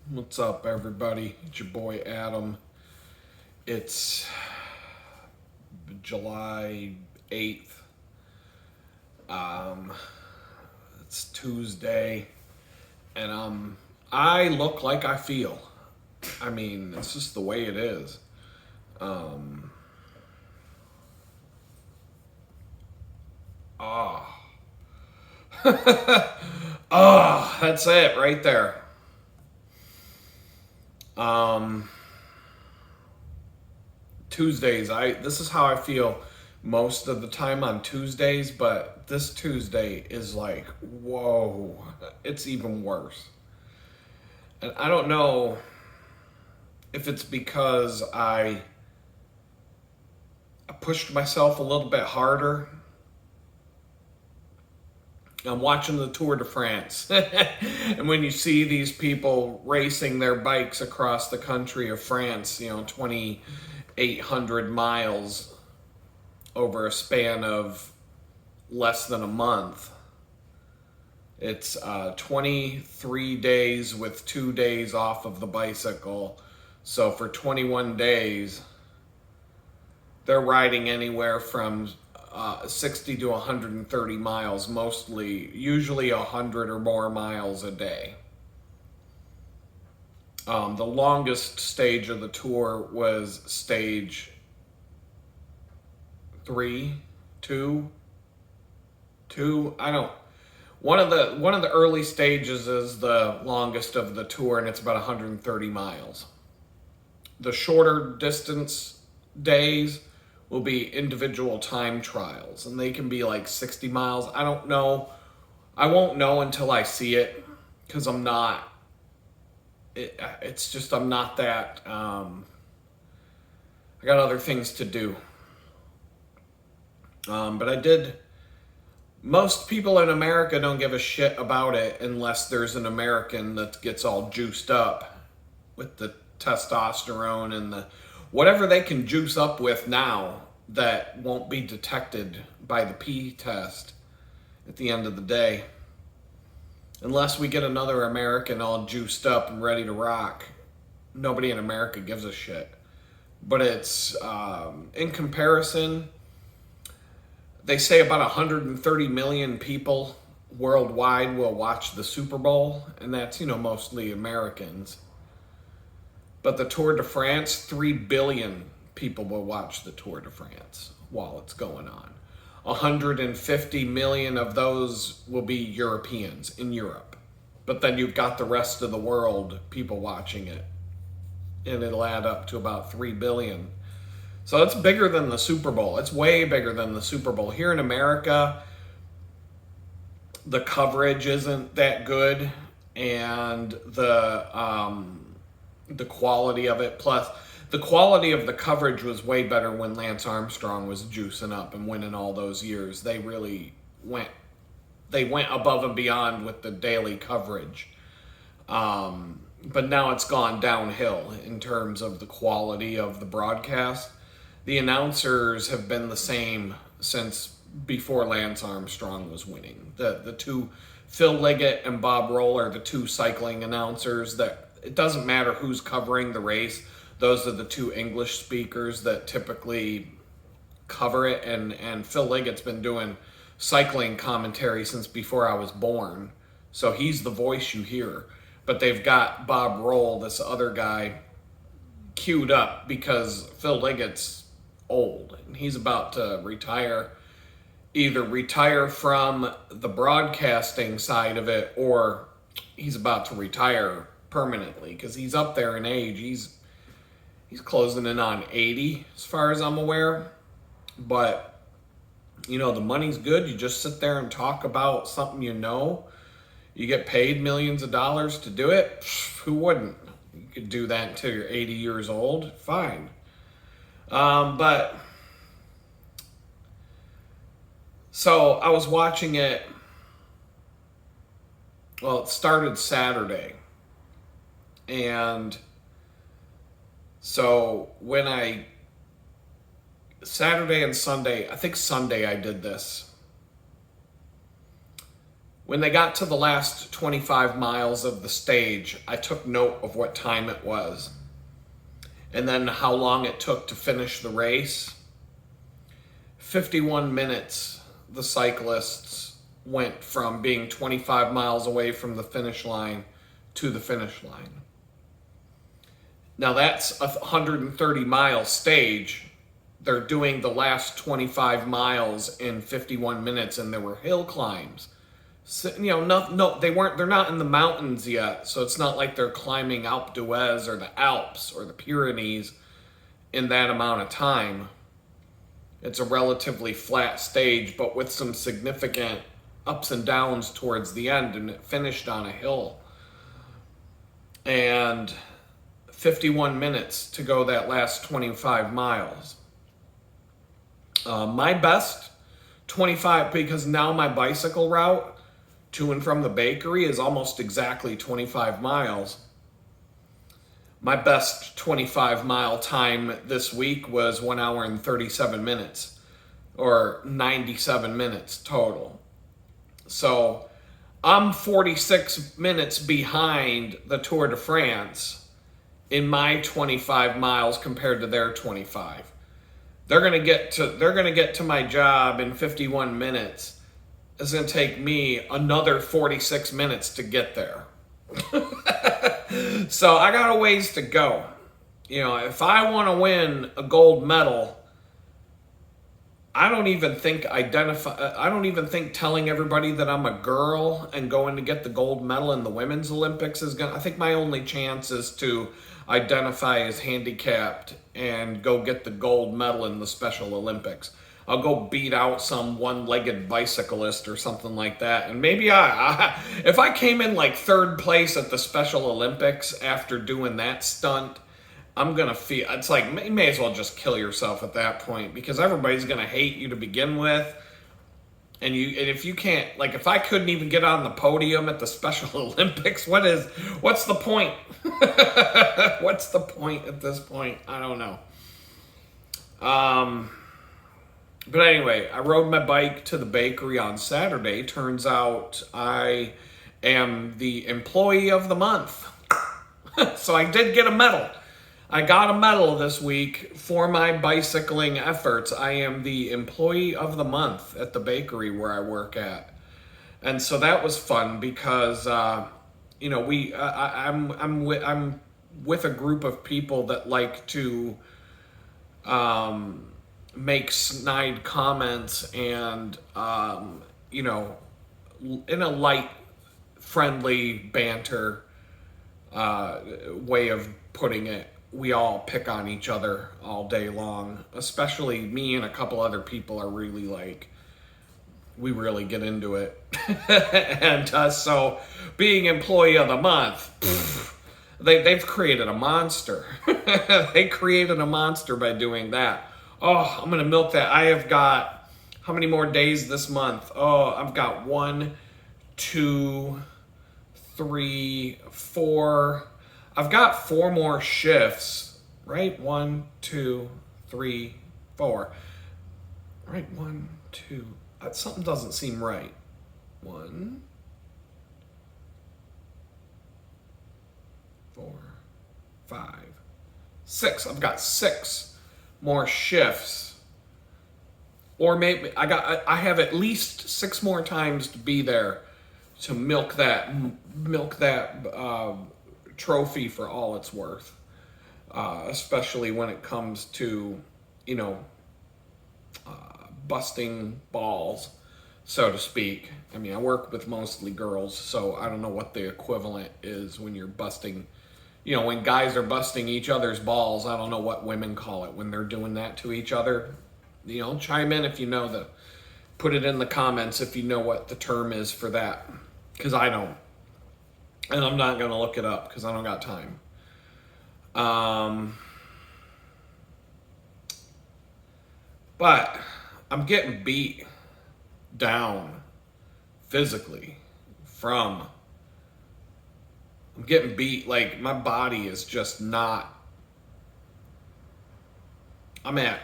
What's up, everybody? It's your boy Adam. It's July 8th. Um, it's Tuesday, and I look like I feel. I mean, it's just the way it is. Um, ah, that's it right there. Um, Tuesdays, this is how I feel most of the time on Tuesdays, but this Tuesday is like, whoa, it's even worse. And I don't know if it's because I pushed myself a little bit harder. I'm watching the Tour de France. And when you see these people racing their bikes across the country of France, 2,800 miles over a span of less than a month. It's 23 days with 2 days off of the bicycle. So for 21 days, they're riding anywhere from 60 to 130 miles, usually 100 or more miles a day. The longest stage of the tour was stage 3, 2. I don't. One of the early stages is the longest of the tour, and it's about 130 miles. The shorter distance days will be individual time trials, and they can be like 60 miles. I don't know. I won't know until I see it, because I'm not. It's just I'm not that. I got other things to do. But I did. Most people in America don't give a shit about it unless there's an American that gets all juiced up with the testosterone and the whatever they can juice up with now that won't be detected by the P test at the end of the day. Unless we get another American all juiced up and ready to rock, nobody in America gives a shit. But it's, in comparison, they say about 130 million people worldwide will watch the Super Bowl, and that's, mostly Americans. But the Tour de France, 3 billion people will watch the Tour de France while it's going on. 150 million of those will be Europeans in Europe. But then you've got the rest of the world people watching it, and it'll add up to about 3 billion. So it's bigger than the Super Bowl. It's way bigger than the Super Bowl. Here in America, the coverage isn't that good, and the quality of it, plus the quality of the coverage was way better when Lance Armstrong was juicing up and winning all those years. They really went above and beyond with the daily coverage. But now it's gone downhill in terms of the quality of the broadcast. The announcers have been the same since before Lance Armstrong was winning. The two, Phil Liggett and Bob Roll, are the two cycling announcers that it doesn't matter who's covering the race. Those are the two English speakers that typically cover it. And Phil Liggett's been doing cycling commentary since before I was born. So he's the voice you hear. But they've got Bob Roll, this other guy, queued up because Phil Liggett's old and he's about to retire, either retire from the broadcasting side of it, or he's about to retire permanently because he's up there in age. He's closing in on 80 as far as I'm aware. But the money's good. You just sit there and talk about something. You get paid millions of dollars to do it. Who wouldn't? You could do that until you're 80 years old. Fine. But so I was watching it. Well, it started Saturday. And so Saturday and Sunday, I think Sunday I did this. When they got to the last 25 miles of the stage, I took note of what time it was and then how long it took to finish the race. 51 minutes the cyclists went from being 25 miles away from the finish line to the finish line. Now that's a 130-mile stage. They're doing the last 25 miles in 51 minutes, and there were hill climbs. So, they're not in the mountains yet, so it's not like they're climbing Alpe d'Huez or the Alps or the Pyrenees in that amount of time. It's a relatively flat stage, but with some significant ups and downs towards the end, and it finished on a hill. And 51 minutes to go that last 25 miles. My best 25, because now my bicycle route to and from the bakery is almost exactly 25 miles. My best 25-mile time this week was 1 hour and 37 minutes, or 97 minutes total. So I'm 46 minutes behind the Tour de France in my 25 miles compared to their 25. They're gonna get to my job in 51 minutes. It's gonna take me another 46 minutes to get there. So I got a ways to go. If I want to win a gold medal, I don't even think telling everybody that I'm a girl and going to get the gold medal in the women's Olympics is gonna. I think my only chance is to identify as handicapped and go get the gold medal in the Special Olympics. I'll go beat out some one-legged bicyclist or something like that. And maybe if I came in like third place at the Special Olympics after doing that stunt, I'm going to feel, it's like, you may as well just kill yourself at that point, because everybody's going to hate you to begin with. And if you can't, like, if I couldn't even get on the podium at the Special Olympics, what's the point? What's the point at this point? I don't know. But anyway, I rode my bike to the bakery on Saturday. Turns out I am the employee of the month. So I did get a medal. I got a medal this week for my bicycling efforts. I am the employee of the month at the bakery where I work at. And so that was fun because, I'm with a group of people that like to make snide comments and, in a light, friendly banter way of putting it. We all pick on each other all day long, especially me and a couple other people are really we really get into it. And so being employee of the month, they've created a monster. They created a monster by doing that. Oh, I'm going to milk that. I have got, how many more days this month? Oh, I've got 1, 2, 3, 4. I've got 4 more shifts, right? 1, 2, 3, 4. Right, 1, 2. Something doesn't seem right. 1, 4, 5, 6. I've got 6 more shifts, or maybe I have at least 6 more times to be there to milk that trophy for all it's worth, especially when it comes to busting balls, so to speak. I mean, I work with mostly girls, so I don't know what the equivalent is when you're busting. When guys are busting each other's balls, I don't know what women call it when they're doing that to each other. Chime in if you know put it in the comments if you know what the term is for that, because I don't. And I'm not going to look it up because I don't got time. But I'm getting beat down physically I'm getting beat, like my body is just not, I'm at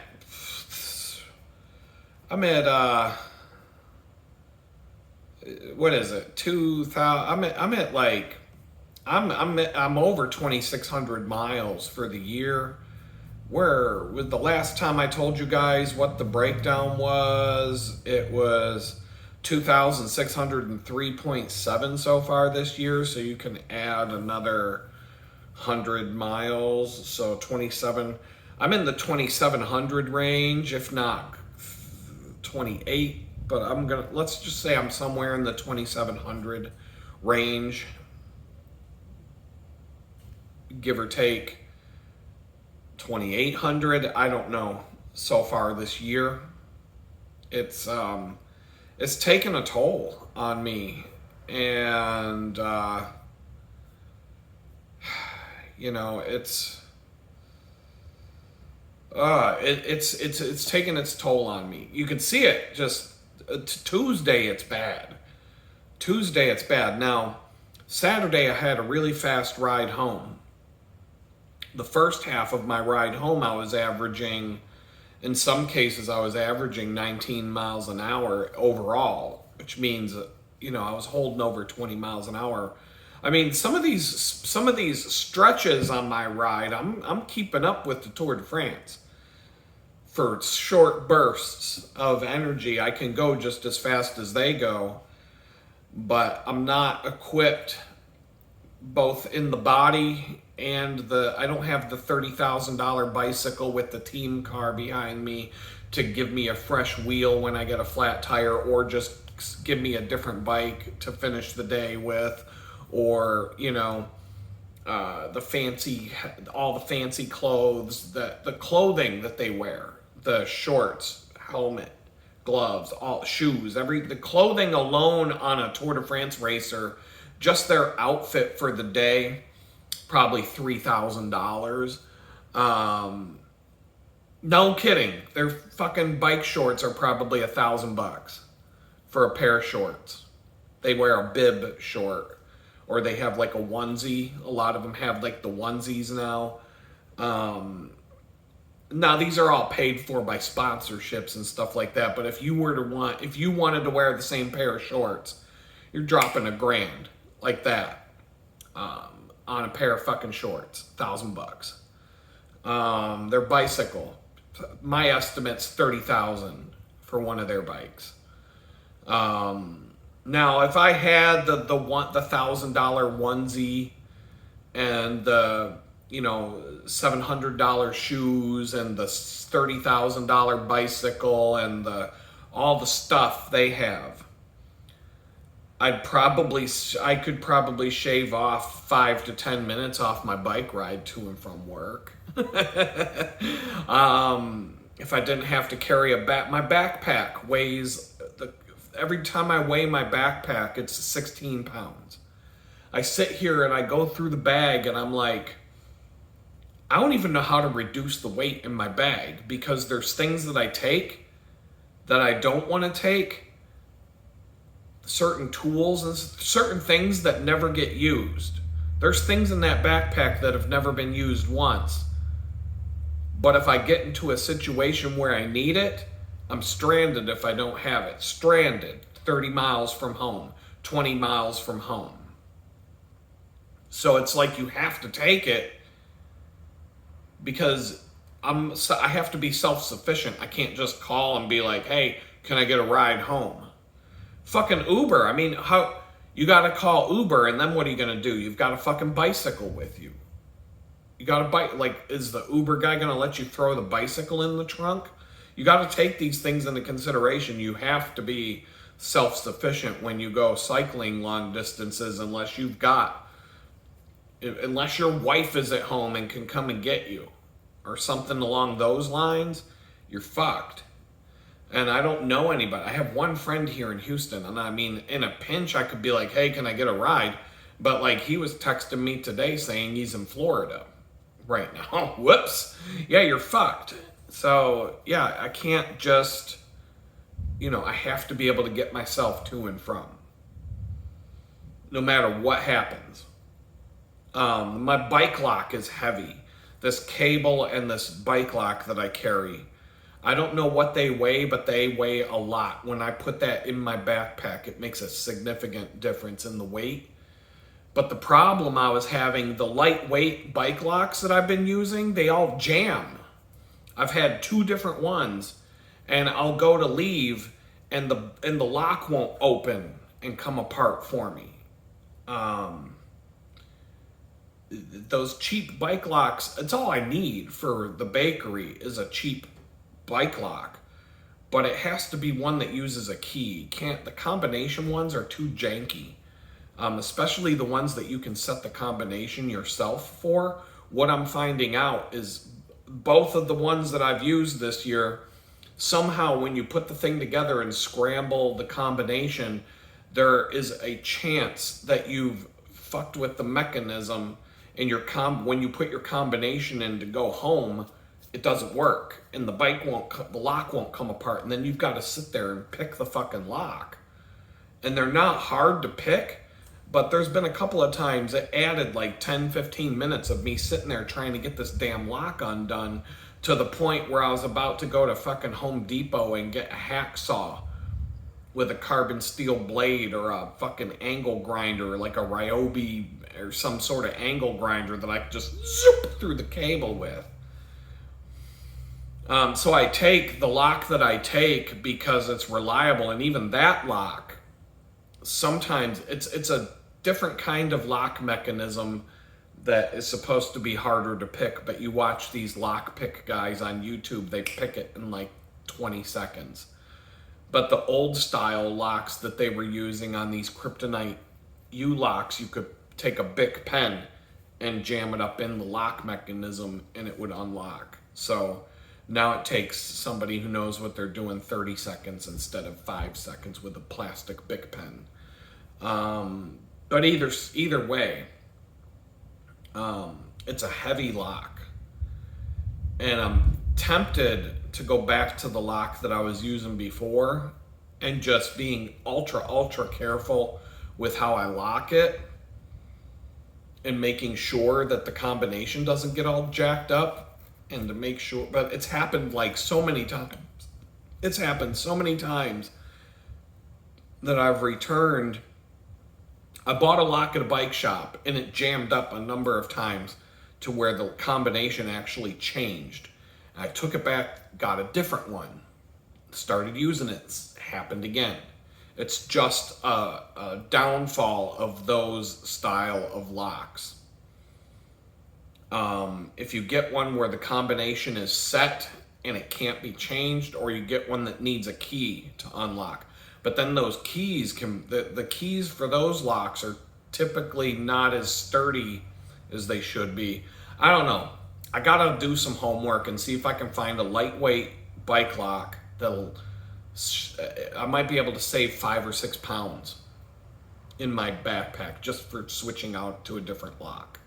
what is it? 2,000. I'm over 2,600 miles for the year. Where with the last time I told you guys what the breakdown was, it was 2,603.7 so far this year. So you can add another 100 miles. So 27. I'm in the 2,700 range, if not 28. But let's just say I'm somewhere in the 2,700 range, give or take 2,800. I don't know. So far this year, it's taken a toll on me, and it's taken its toll on me. You can see it just Tuesday. It's bad. Tuesday it's bad. Now, Saturday I had a really fast ride home. The first half of my ride home, I was averaging, in some cases, I was averaging 19 miles an hour overall, which means, I was holding over 20 miles an hour. I mean, some of these stretches on my ride, I'm keeping up with the Tour de France. For short bursts of energy, I can go just as fast as they go, but I'm not equipped both in the body and I don't have the $30,000 bicycle with the team car behind me to give me a fresh wheel when I get a flat tire, or just give me a different bike to finish the day with, or all the fancy clothes, the clothing that they wear, the shorts, helmet, gloves, all shoes, the clothing alone on a Tour de France racer, just their outfit for the day, probably $3,000. No kidding. Their fucking bike shorts are probably $1,000 for a pair of shorts. They wear a bib short, or they have like a onesie. A lot of them have like the onesies now. Now these are all paid for by sponsorships and stuff like that. But if you wanted to wear the same pair of shorts, you're dropping $1,000 like that on a pair of fucking shorts, $1,000. Their bicycle, my estimate's $30,000 for one of their bikes. Now, if I had the $1,000 onesie and the $700 shoes and the $30,000 bicycle and all the stuff they have, I could probably shave off 5 to 10 minutes off my bike ride to and from work. If I didn't have to carry my backpack weighs, every time I weigh my backpack, it's 16 pounds. I sit here and I go through the bag and I'm like, I don't even know how to reduce the weight in my bag, because there's things that I take that I don't want to take. Certain tools and certain things that never get used. There's things in that backpack that have never been used once. But if I get into a situation where I need it, I'm stranded if I don't have it. Stranded 30 miles from home, 20 miles from home. So it's like you have to take it, because I have to be self-sufficient. I can't just call and be like, hey, can I get a ride home? Fucking Uber. I mean, how you got to call Uber, and then what are you going to do? You've got a fucking bicycle with you. You got a bike. Like, is the Uber guy going to let you throw the bicycle in the trunk? You got to take these things into consideration. You have to be self-sufficient when you go cycling long distances, unless your wife is at home and can come and get you, or something along those lines. You're fucked. And I don't know anybody. I have one friend here in Houston, and I mean, in a pinch, I could be like, hey, can I get a ride? But like, he was texting me today saying he's in Florida right now. Whoops. Yeah, you're fucked. So yeah, I can't just, I have to be able to get myself to and from, no matter what happens. My bike lock is heavy. This cable and this bike lock that I carry, I don't know what they weigh, but they weigh a lot. When I put that in my backpack, it makes a significant difference in the weight. But the problem I was having, the lightweight bike locks that I've been using, they all jam. I've had 2 different ones, and I'll go to leave, and the lock won't open and come apart for me. Those cheap bike locks, it's all I need for the bakery is a cheap bike lock, but it has to be one that uses a key. The combination ones are too janky, especially the ones that you can set the combination yourself for. What I'm finding out is both of the ones that I've used this year, somehow when you put the thing together and scramble the combination, there is a chance that you've fucked with the mechanism, and when you put your combination in to go home, it doesn't work, and the lock won't come apart, and then you've got to sit there and pick the fucking lock. And they're not hard to pick, but there's been a couple of times it added like 10-15 minutes of me sitting there trying to get this damn lock undone, to the point where I was about to go to fucking Home Depot and get a hacksaw with a carbon steel blade, or a fucking angle grinder, like a Ryobi or some sort of angle grinder that I could just zoop through the cable with. So I take the lock that I take because it's reliable, and even that lock, sometimes it's a different kind of lock mechanism that is supposed to be harder to pick, but you watch these lock pick guys on YouTube, they pick it in like 20 seconds. But the old style locks that they were using on these Kryptonite U-locks, you could take a Bic pen and jam it up in the lock mechanism and it would unlock. So now it takes somebody who knows what they're doing 30 seconds instead of 5 seconds with a plastic Bic pen. But either way, it's a heavy lock. And I'm tempted to go back to the lock that I was using before and just being ultra careful with how I lock it, and making sure that the combination doesn't get all jacked up, and to make sure, but it's happened like so many times. It's happened so many times that I've returned. I bought a lock at a bike shop and it jammed up a number of times to where the combination actually changed. I took it back, got a different one, started using it, it's happened again. It's just a downfall of those style of locks. If you get one where the combination is set and it can't be changed, or you get one that needs a key to unlock. But then those keys the keys for those locks are typically not as sturdy as they should be. I don't know. I gotta do some homework and see if I can find a lightweight bike lock I might be able to save 5 or 6 pounds in my backpack just for switching out to a different lock.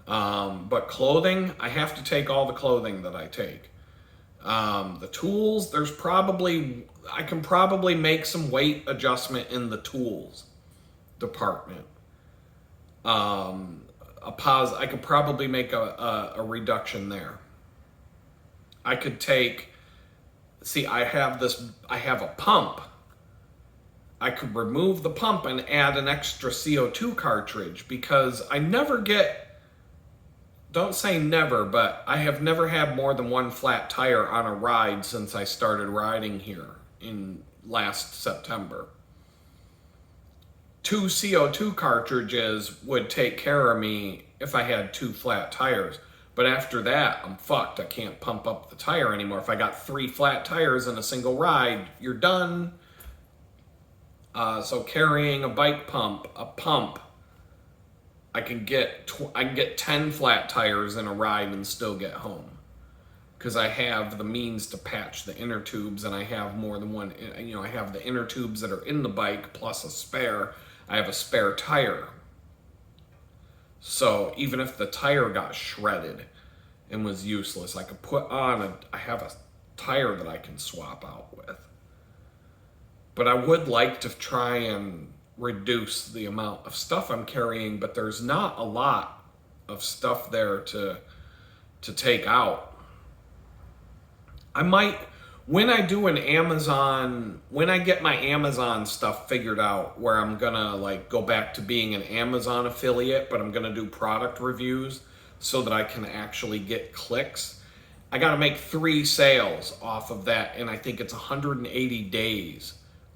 But clothing, I have to take all the clothing that I take. The tools, I can probably make some weight adjustment in the tools department. I could probably make a reduction there. I could I have a pump. I could remove the pump and add an extra CO2 cartridge, because I never don't say never, but I have never had more than one flat tire on a ride since I started riding here in last September. 2 CO2 cartridges would take care of me if I had 2 flat tires. But after that, I'm fucked. I can't pump up the tire anymore. If I got 3 flat tires in a single ride, you're done. So carrying a bike pump, I can get 10 flat tires in a ride and still get home, because I have the means to patch the inner tubes, and I have more than one. I have the inner tubes that are in the bike plus a spare. I have a spare tire. So even if the tire got shredded and was useless, I could put on I have a tire that I can swap out with. But I would like to try and reduce the amount of stuff I'm carrying, but there's not a lot of stuff there to take out. I might, when I do an Amazon, when I get my Amazon stuff figured out, where I'm gonna like go back to being an Amazon affiliate, but I'm gonna do product reviews so that I can actually get clicks. I gotta make 3 sales off of that, and I think it's 180 days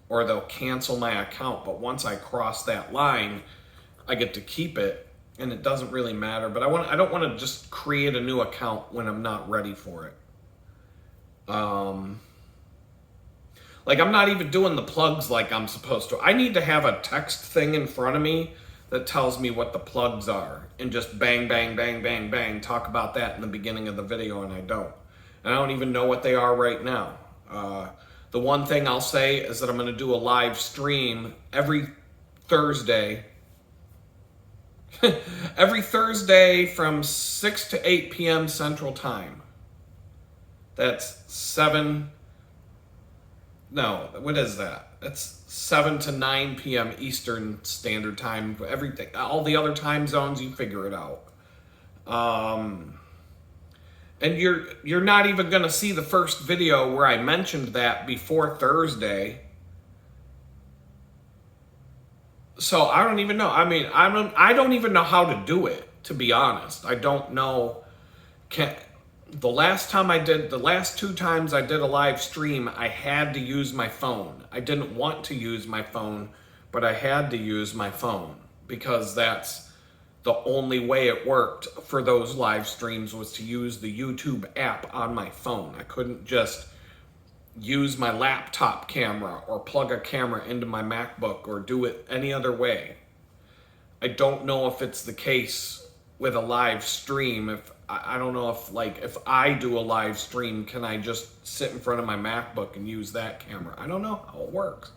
or they'll cancel my account. But once I cross that line, I get to keep it, and it doesn't really matter. But I don't want to just create a new account when I'm not ready for it. Like, I'm not even doing the plugs like I'm supposed to. I need to have a text thing in front of me that tells me what the plugs are, and just bang, bang, bang, bang, bang, talk about that in the beginning of the video, and I don't. And I don't even know what they are right now. The one thing I'll say is that I'm going to do a live stream every Thursday. Every Thursday from 6 to 8 p.m. Central Time. That's 7... No, what is that? That's 7 to 9 p.m. Eastern Standard Time. Everything, all the other time zones, you figure it out. And you're not even going to see the first video where I mentioned that before Thursday. So I don't even know. I mean, I don't even know how to do it, to be honest. I don't know. The last 2 times I did a live stream, I had to use my phone. I didn't want to use my phone, but I had to use my phone because that's the only way it worked for those live streams, was to use the YouTube app on my phone. I couldn't just use my laptop camera or plug a camera into my MacBook or do it any other way. I don't know if it's the case with a live stream. I don't know if I do a live stream, can I just sit in front of my MacBook and use that camera? I don't know how it works.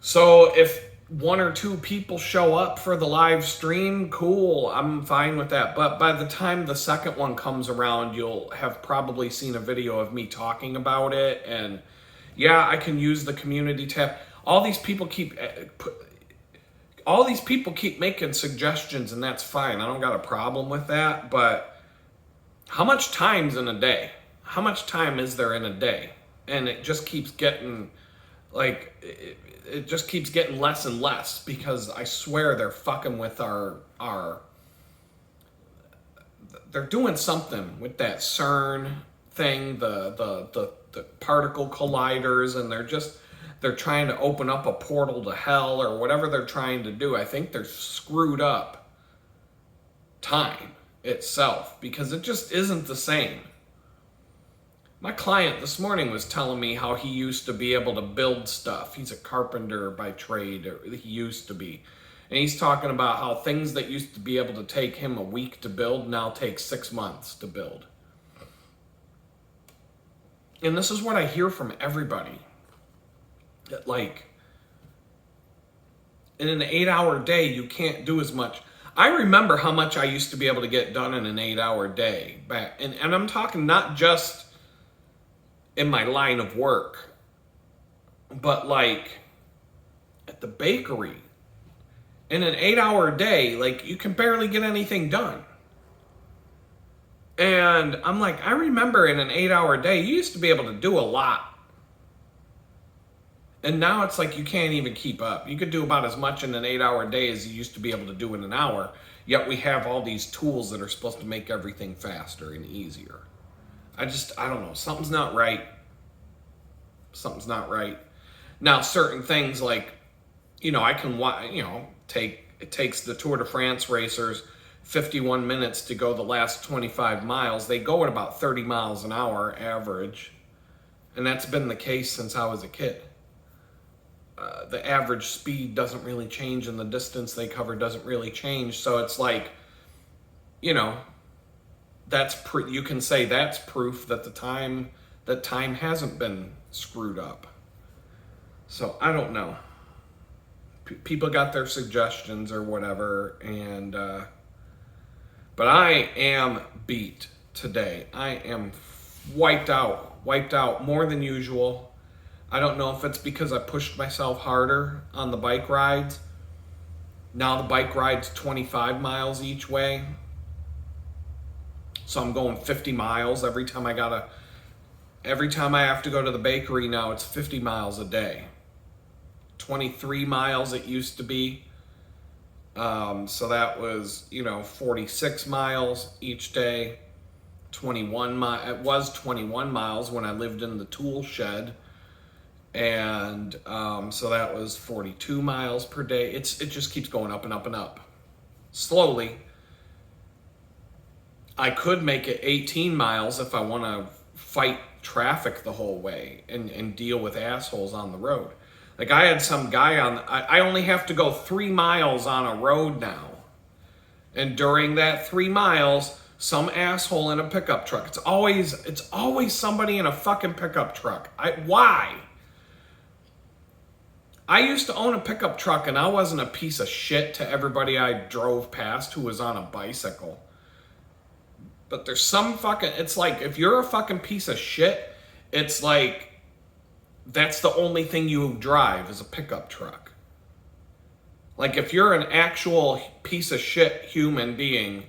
So if 1 or 2 people show up for the live stream, cool, I'm fine with that. But by the time the second one comes around, you'll have probably seen a video of me talking about it. And yeah, I can use the community tab. All these people keep making suggestions, and that's fine. I don't got a problem with that. But how much time's in a day? How much time is there in a day? And it just keeps getting like, it just keeps getting less and less, because I swear they're fucking with our they're doing something with that CERN thing, the particle colliders, and they're trying to open up a portal to hell or whatever they're trying to do. I think they're screwed up time itself, because it just isn't the same. My client this morning was telling me how he used to be able to build stuff. He's a carpenter by trade, or he used to be. And he's talking about how things that used to be able to take him a week to build now take 6 months to build. And this is what I hear from everybody. That, like, in an 8-hour day, you can't do as much. I remember how much I used to be able to get done in an 8-hour day back. And I'm talking not just in my line of work, but like at the bakery. In an 8-hour day, like, you can barely get anything done. And I'm like, I remember in an 8-hour day, you used to be able to do a lot. And now it's like you can't even keep up. You could do about as much in an 8-hour day as you used to be able to do in an hour, yet we have all these tools that are supposed to make everything faster and easier. I don't know. Something's not right. Something's not right. Now, certain things like, I can, it takes the Tour de France racers 51 minutes to go the last 25 miles. They go at about 30 miles an hour average. And that's been the case since I was a kid. The average speed doesn't really change, and the distance they cover doesn't really change. So it's like, you can say that's proof that time hasn't been screwed up. So I don't know. People got their suggestions or whatever, and but I am beat today. I am wiped out more than usual. I don't know if it's because I pushed myself harder on the bike rides. Now the bike ride's 25 miles each way. So I'm going 50 miles every time every time I have to go to the bakery now, it's 50 miles a day. 23 miles it used to be. So that was, 46 miles each day. 21 it was 21 miles when I lived in the tool shed. And so that was 42 miles per day. It just keeps going up and up and up. Slowly. I could make it 18 miles if I want to fight traffic the whole way and deal with assholes on the road. Like I had some guy I only have to go 3 miles on a road now. And during that 3 miles, some asshole in a pickup truck. It's always somebody in a fucking pickup truck. Why? I used to own a pickup truck and I wasn't a piece of shit to everybody I drove past who was on a bicycle. But there's some it's like, if you're a fucking piece of shit, it's like, that's the only thing you drive is a pickup truck. Like if you're an actual piece of shit human being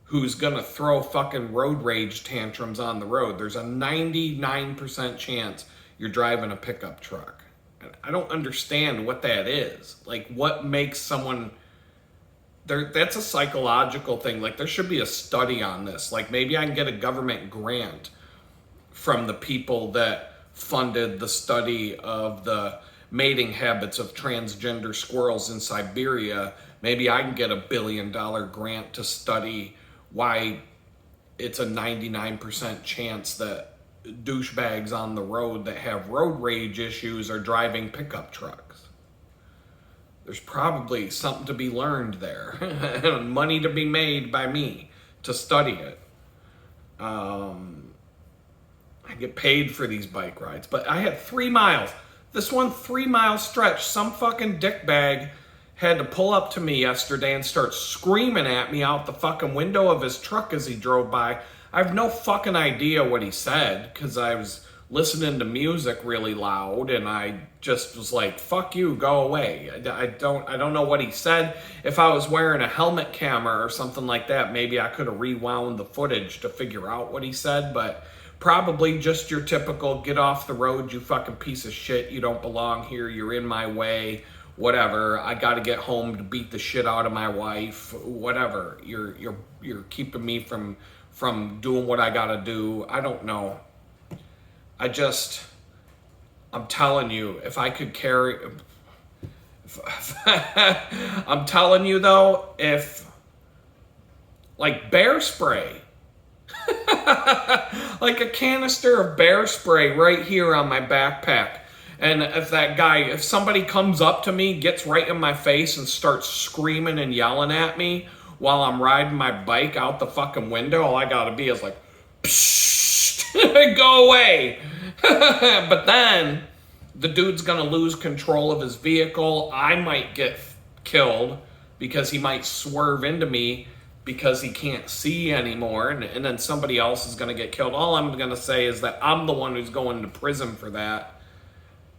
who's gonna throw fucking road rage tantrums on the road, there's a 99% chance you're driving a pickup truck. I don't understand what that is. Like what makes someone that's a psychological thing. Like there should be a study on this. Like maybe I can get a government grant from the people that funded the study of the mating habits of transgender squirrels in Siberia. Maybe I can get $1 billion grant to study why it's a 99% chance that douchebags on the road that have road rage issues are driving pickup trucks. There's probably something to be learned there. And money to be made by me to study it. I get paid for these bike rides. But I had 3 miles. This 3-mile stretch, some fucking dickbag had to pull up to me yesterday and start screaming at me out the fucking window of his truck as he drove by. I have no fucking idea what he said because I was listening to music really loud and I just was like, fuck you, go away. I don't know what he said. If I was wearing a helmet camera or something like that, maybe I could have rewound the footage to figure out what he said, but probably just your typical get off the road, you fucking piece of shit, you don't belong here, you're in my way, whatever, I gotta get home to beat the shit out of my wife, whatever, you're keeping me from doing what I gotta do. I don't know. I'm telling you, if I could carry, I'm telling you though, if, like bear spray, like a canister of bear spray right here on my backpack. And if somebody comes up to me, gets right in my face and starts screaming and yelling at me while I'm riding my bike out the fucking window, all I gotta be is like, psst, go away. But then the dude's gonna lose control of his vehicle. I might get killed because he might swerve into me because he can't see anymore. And then somebody else is gonna get killed. All I'm gonna say is that I'm the one who's going to prison for that.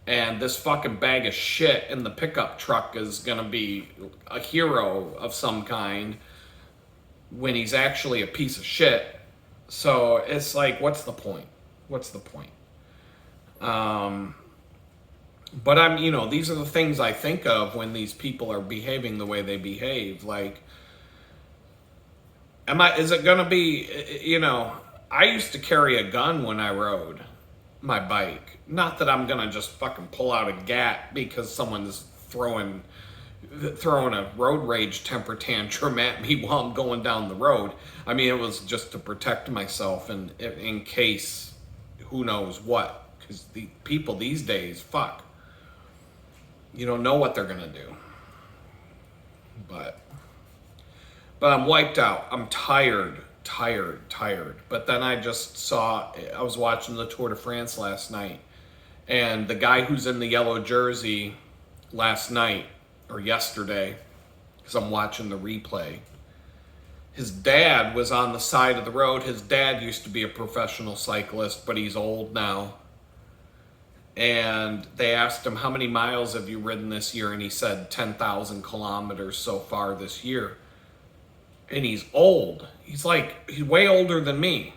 And this fucking bag of shit in the pickup truck is gonna be a hero of some kind when he's actually a piece of shit. So it's like, what's the point? What's the point? But these are the things I think of when these people are behaving the way they behave. Like, is it gonna be, I used to carry a gun when I rode my bike. Not that I'm gonna just fucking pull out a gat because someone's throwing a road rage temper tantrum at me while I'm going down the road. I mean, it was just to protect myself and in case who knows what. Because the people these days, fuck. You don't know what they're gonna do. But I'm wiped out. I'm tired. But then I was watching the Tour de France last night. And the guy who's in the yellow jersey last night, or yesterday, because I'm watching the replay, his dad was on the side of the road. His dad used to be a professional cyclist, but he's old now. And they asked him, how many miles have you ridden this year? And he said 10,000 kilometers so far this year. and he's old. He's way older than me.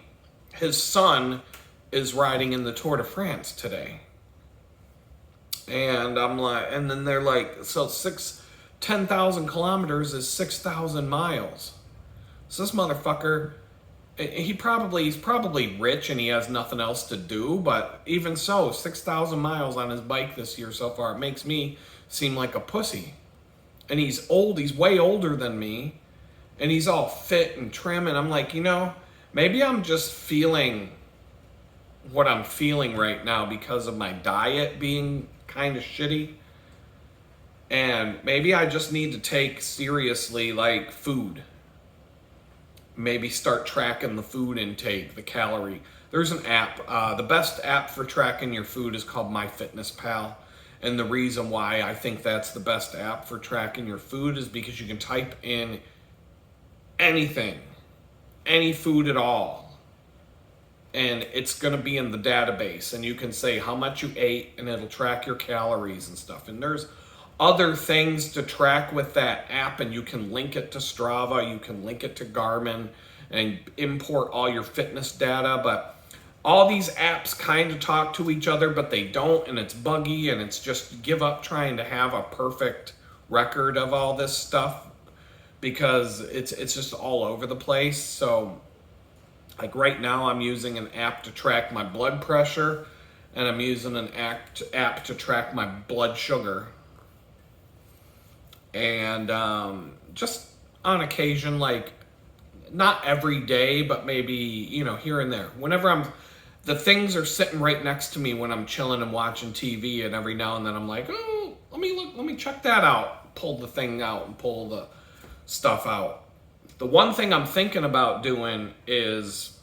His son is riding in the Tour de France today. And I'm like, and then they're like, so 10,000 kilometers is 6,000 miles. So this motherfucker, he's probably rich and he has nothing else to do, but even so, 6,000 miles on his bike this year so far, it makes me seem like a pussy. And he's old, he's way older than me, and he's all fit and trim, and I'm like, maybe I'm just feeling what I'm feeling right now because of my diet being kind of shitty. And maybe I just need to take seriously like food. Maybe start tracking the food intake, the calorie. There's an app. The best app for tracking your food is called MyFitnessPal. And the reason why I think that's the best app for tracking your food is because you can type in anything, any food at all, and it's going to be in the database, and you can say how much you ate and it'll track your calories and stuff. And there's other things to track with that app, and you can link it to Strava, you can link it to Garmin and import all your fitness data. But all these apps kind of talk to each other, but they don't, and it's buggy, and it's just give up trying to have a perfect record of all this stuff because it's just all over the place. So like right now I'm using an app to track my blood pressure, and I'm using an app to track my blood sugar. And just on occasion, like not every day, but maybe, here and there. Whenever the things are sitting right next to me when I'm chilling and watching TV, and every now and then I'm like, oh, let me check that out. Pull the thing out and pull the stuff out. The one thing I'm thinking about doing is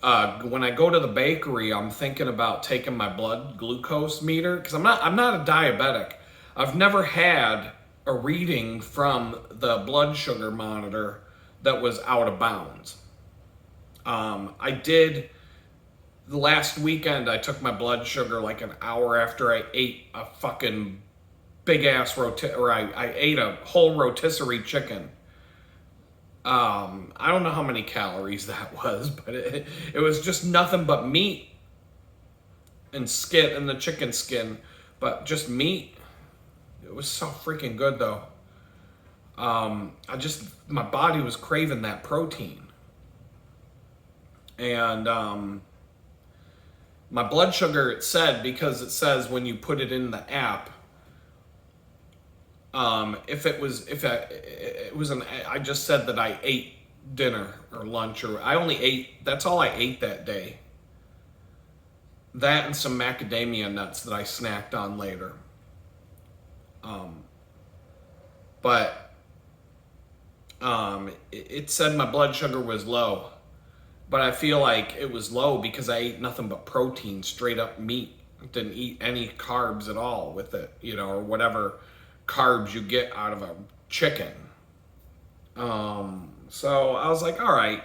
when I go to the bakery, I'm thinking about taking my blood glucose meter, because I'm not a diabetic. I've never had a reading from the blood sugar monitor that was out of bounds. I did the last weekend. I took my blood sugar like an hour after I ate a fucking big ass I ate a whole rotisserie chicken. I don't know how many calories that was, but it was just nothing but meat and skin and the chicken skin, but just meat. It was so freaking good though. My body was craving that protein. And my blood sugar, it says when you put it in the app, I just said that I ate dinner or lunch, or that's all I ate that day. That and some macadamia nuts that I snacked on later. It said my blood sugar was low, but I feel like it was low because I ate nothing but protein, straight up meat. Didn't eat any carbs at all with it, or whatever carbs you get out of a chicken. So I was like, all right.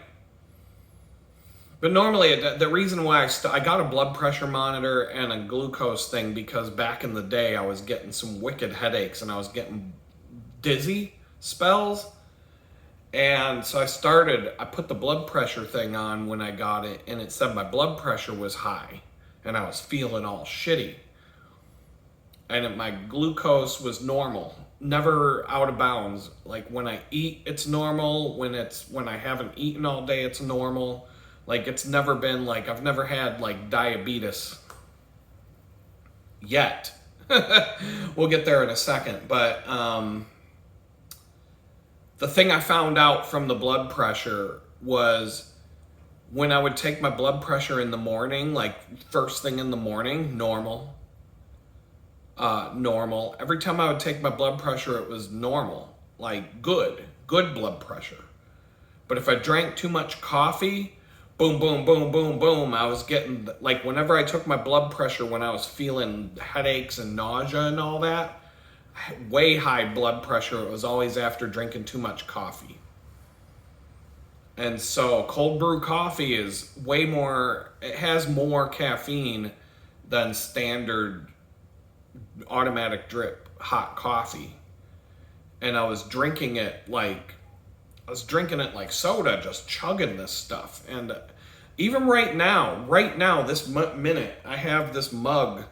But normally, the reason why I got a blood pressure monitor and a glucose thing, because back in the day I was getting some wicked headaches and I was getting dizzy spells. And so I put the blood pressure thing on when I got it, and it said my blood pressure was high and I was feeling all shitty. And my glucose was normal, never out of bounds. Like when I eat, it's normal. When I haven't eaten all day, it's normal. Like it's never been like, I've never had like diabetes yet. We'll get there in a second. But the thing I found out from the blood pressure was when I would take my blood pressure in the morning, like first thing in the morning, normal. Every time I would take my blood pressure, it was normal, like good blood pressure. But if I drank too much coffee, boom, boom, boom, boom, boom, I was getting, like whenever I took my blood pressure, when I was feeling headaches and nausea and all that, way high blood pressure, it was always after drinking too much coffee. And so cold brew coffee is it has more caffeine than standard automatic drip hot coffee. And I was drinking it like I was drinking it like soda, just chugging this stuff. And even right now, this minute, I have this mug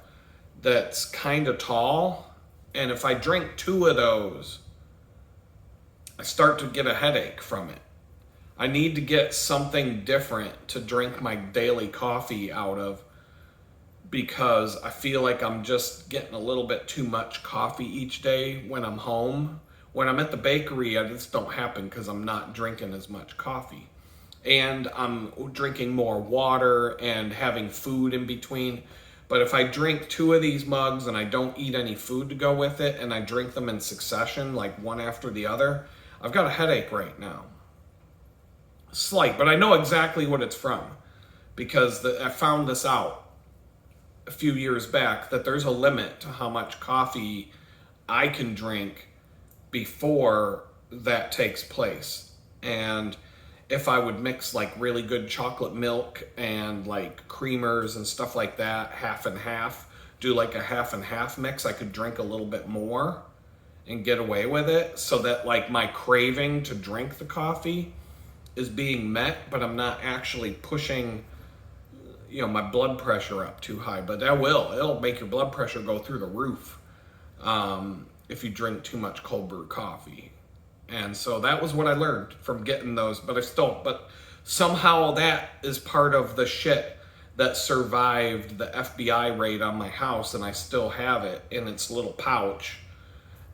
that's kind of tall. And if I drink 2 of those, I start to get a headache from it. I need to get something different to drink my daily coffee out of, because I feel like I'm just getting a little bit too much coffee each day when I'm home. When I'm at the bakery, I just don't happen because I'm not drinking as much coffee. And I'm drinking more water and having food in between. But if I drink 2 of these mugs and I don't eat any food to go with it, and I drink them in succession, like one after the other, I've got a headache right now. Slight, but I know exactly what it's from, because I found this out a few years back, that there's a limit to how much coffee I can drink before that takes place. And if I would mix like really good chocolate milk and like creamers and stuff like that, half and half, do like a half and half mix, I could drink a little bit more and get away with it, so that like my craving to drink the coffee is being met, but I'm not actually pushing, my blood pressure up too high. But it'll make your blood pressure go through the roof if you drink too much cold brew coffee. And so that was what I learned from getting those. But somehow that is part of the shit that survived the FBI raid on my house, and I still have it in its little pouch.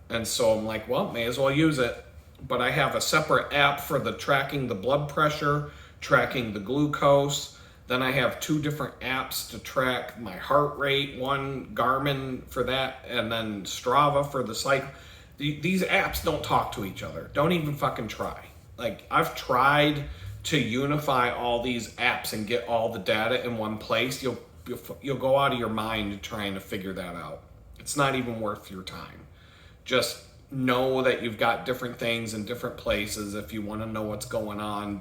And so I'm like, well, may as well use it. But I have a separate app for the tracking the blood pressure, tracking the glucose. Then I have 2 different apps to track my heart rate, one Garmin for that, and then Strava for the cycle. These apps don't talk to each other. Don't even fucking try. Like, I've tried to unify all these apps and get all the data in one place. You'll go out of your mind trying to figure that out. It's not even worth your time. Just know that you've got different things in different places. If you want to know what's going on,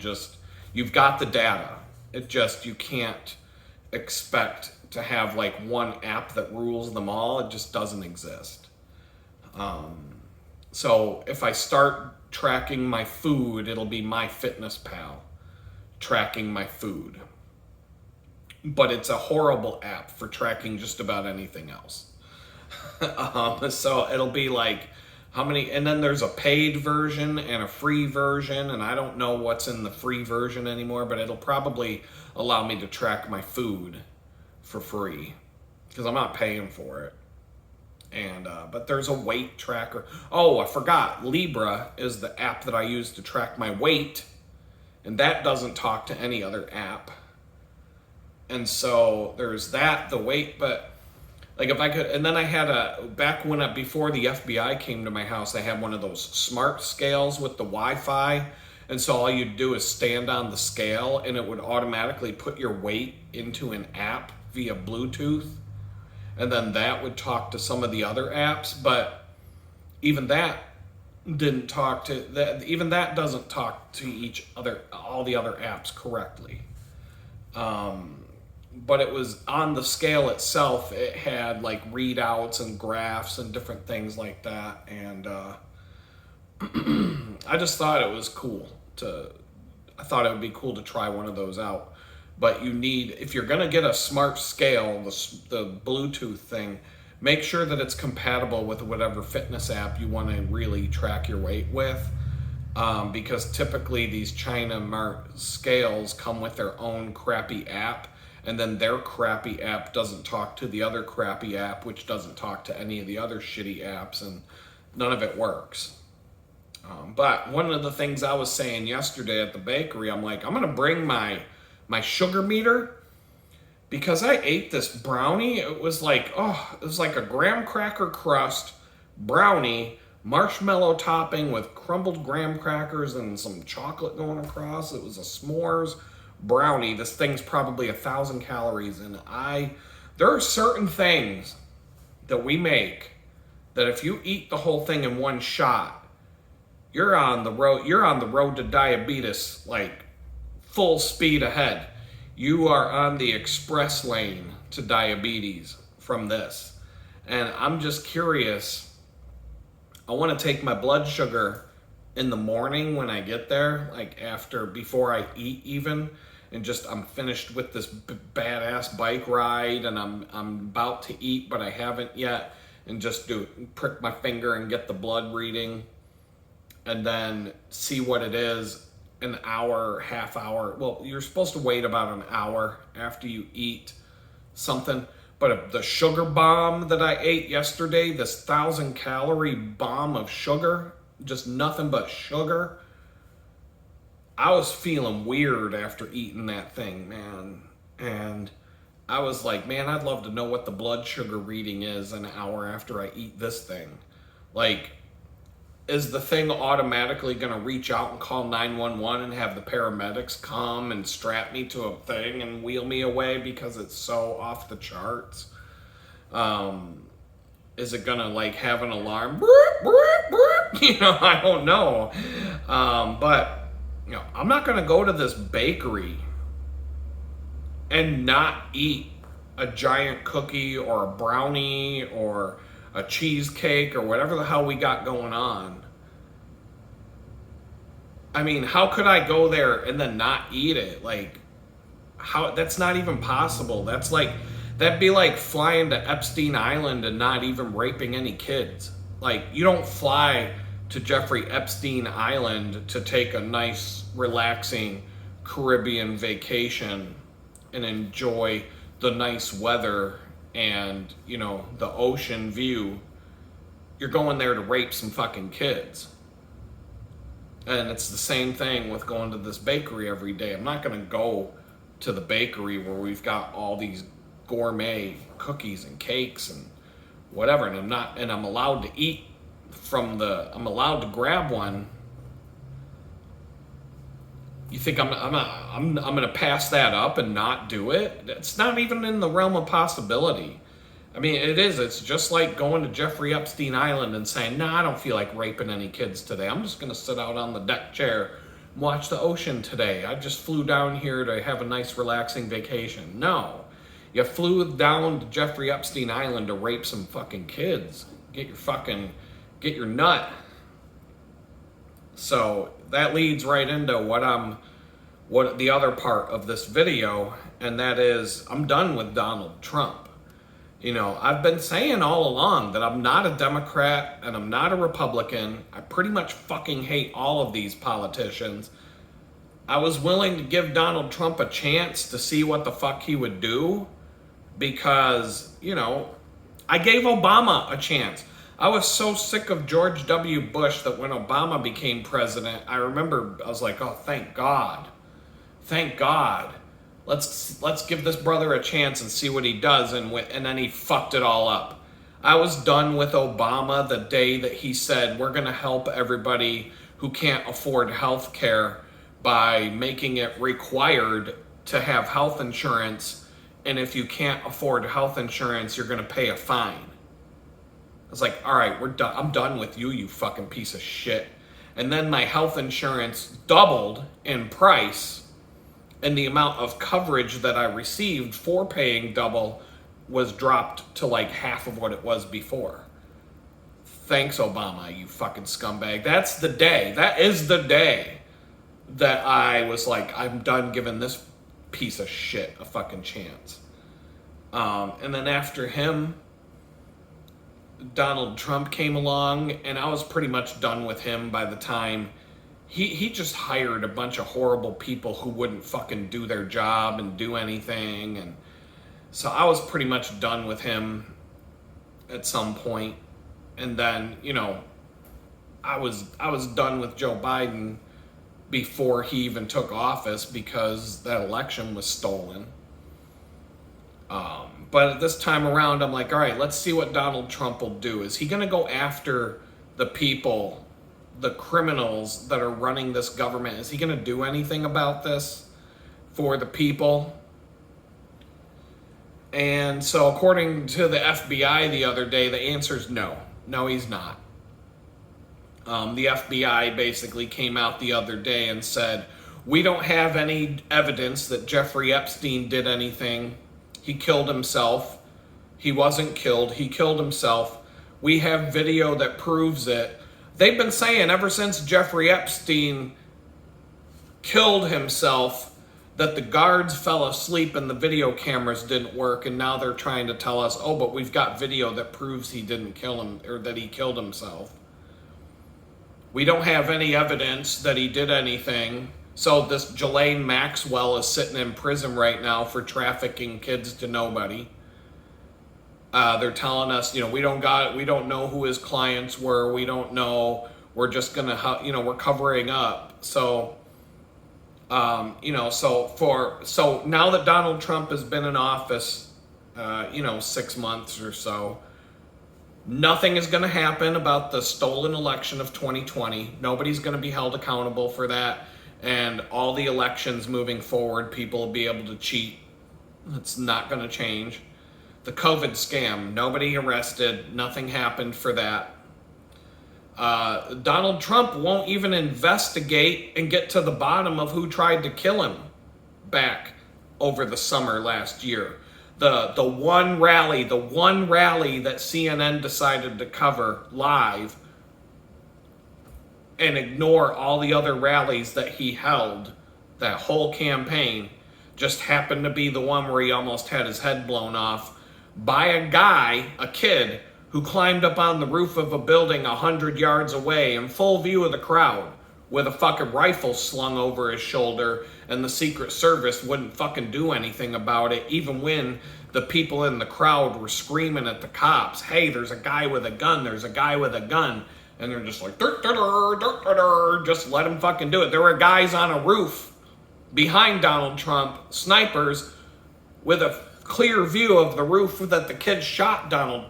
you've got the data. You can't expect to have like one app that rules them all. It just doesn't exist. So if I start tracking my food, it'll be MyFitnessPal tracking my food. But it's a horrible app for tracking just about anything else. So it'll be like, how many, and then there's a paid version and a free version, and I don't know what's in the free version anymore, but it'll probably allow me to track my food for free, because I'm not paying for it. And but there's a weight tracker. Oh, I forgot, Libra is the app that I use to track my weight, and that doesn't talk to any other app. And so there's that, the weight, but like if I could, and then I had before the FBI came to my house, I had one of those smart scales with the Wi-Fi. And so all you'd do is stand on the scale, and it would automatically put your weight into an app via Bluetooth. And then that would talk to some of the other apps. But even that didn't talk to that. Even that doesn't talk to all the other apps correctly. But it was on the scale itself. It had like readouts and graphs and different things like that. And I just thought it was cool I thought it would be cool to try one of those out. But if you're gonna get a smart scale, the Bluetooth thing, make sure that it's compatible with whatever fitness app you want to really track your weight with. Because typically these China scales come with their own crappy app. And then their crappy app doesn't talk to the other crappy app, which doesn't talk to any of the other shitty apps, and none of it works. But one of the things I was saying yesterday at the bakery, I'm like, I'm going to bring my sugar meter, because I ate this brownie. It was like a graham cracker crust brownie, marshmallow topping with crumbled graham crackers and some chocolate going across. It was a s'mores brownie. This thing's probably 1,000 calories, and there are certain things that we make that if you eat the whole thing in one shot, you're on the road to diabetes, like full speed ahead. You are on the express lane to diabetes from this. And I'm just curious. I want to take my blood sugar in the morning when I get there, like before I eat even, and just I'm finished with this badass bike ride, and I'm about to eat, but I haven't yet, and just prick my finger and get the blood reading, and then see what it is an hour, half hour. Well, you're supposed to wait about an hour after you eat something. But if the sugar bomb that I ate yesterday, this 1,000-calorie bomb of sugar, just nothing but sugar, I was feeling weird after eating that thing, man. And I was like, man, I'd love to know what the blood sugar reading is an hour after I eat this thing. Like, is the thing automatically going to reach out and call 911 and have the paramedics come and strap me to a thing and wheel me away because it's so off the charts? Is it going to like have an alarm? Broop, broop, broop? You know, I don't know. But, you know, I'm not going to go to this bakery and not eat a giant cookie or a brownie or a cheesecake or whatever the hell we got going on. I mean, how could I go there and then not eat it? Like, how? That's not even possible. That'd be like flying to Epstein Island and not even raping any kids. Like, you don't fly to Jeffrey Epstein Island to take a nice, relaxing Caribbean vacation and enjoy the nice weather and, you know, the ocean view. You're going there to rape some fucking kids. And it's the same thing with going to this bakery every day. I'm not going to go to the bakery where we've got all these gourmet cookies and cakes and whatever, and I'm allowed to eat I'm allowed to grab one. You think I'm going to pass that up and not do it? It's not even in the realm of possibility. I mean, it is. It's just like going to Jeffrey Epstein Island and saying, nah, I don't feel like raping any kids today. I'm just going to sit out on the deck chair and watch the ocean today. I just flew down here to have a nice, relaxing vacation. No. You flew down to Jeffrey Epstein Island to rape some fucking kids. Get your nut. So that leads right into what the other part of this video, and that is I'm done with Donald Trump. You know, I've been saying all along that I'm not a Democrat and I'm not a Republican. I pretty much fucking hate all of these politicians. I was willing to give Donald Trump a chance to see what the fuck he would do because, you know, I gave Obama a chance. I was so sick of George W. Bush that when Obama became president, I remember I was like, oh, thank God. Thank God. Let's give this brother a chance and see what he does, and then he fucked it all up. I was done with Obama the day that he said we're going to help everybody who can't afford health care by making it required to have health insurance, and if you can't afford health insurance, you're going to pay a fine. I was like, all right, we're done. I'm done with you, you fucking piece of shit. And then my health insurance doubled in price, and the amount of coverage that I received for paying double was dropped to like half of what it was before. Thanks, Obama, you fucking scumbag. That is the day that I was like, I'm done giving this piece of shit a fucking chance. And then after him, Donald Trump came along, and I was pretty much done with him by the time he just hired a bunch of horrible people who wouldn't fucking do their job and do anything. And so I was pretty much done with him at some point. And then, you know, I was done with Joe Biden before he even took office because that election was stolen. But at this time around, I'm like, all right, let's see what Donald Trump will do. Is he going to go after the people, the criminals that are running this government? Is he going to do anything about this for the people? And so according to the FBI the other day, the answer is no. No, he's not. The FBI basically came out the other day and said, we don't have any evidence that Jeffrey Epstein did anything. He killed himself. He wasn't killed. He killed himself. We have video that proves it. They've been saying ever since Jeffrey Epstein killed himself that the guards fell asleep and the video cameras didn't work, and now they're trying to tell us, oh, but we've got video that proves he didn't kill him, or that he killed himself. We don't have any evidence that he did anything. So this Ghislaine Maxwell is sitting in prison right now for trafficking kids to nobody. They're telling us, we don't know who his clients were. We don't know. We're just gonna, we're covering up. So, so now that Donald Trump has been in office, 6 months or so, nothing is going to happen about the stolen election of 2020. Nobody's going to be held accountable for that. And all the elections moving forward, people will be able to cheat. It's not going to change. The COVID scam, nobody arrested. Nothing happened for that. Donald Trump won't even investigate and get to the bottom of who tried to kill him back over the summer last year. The one rally that CNN decided to cover live and ignore all the other rallies that he held, that whole campaign, just happened to be the one where he almost had his head blown off by a kid, who climbed up on the roof of a building 100 yards away in full view of the crowd with a fucking rifle slung over his shoulder, and the Secret Service wouldn't fucking do anything about it, even when the people in the crowd were screaming at the cops, hey, there's a guy with a gun, there's a guy with a gun. And they're just like, just let him fucking do it. There were guys on a roof behind Donald Trump, snipers, with a clear view of the roof that the kid shot Donald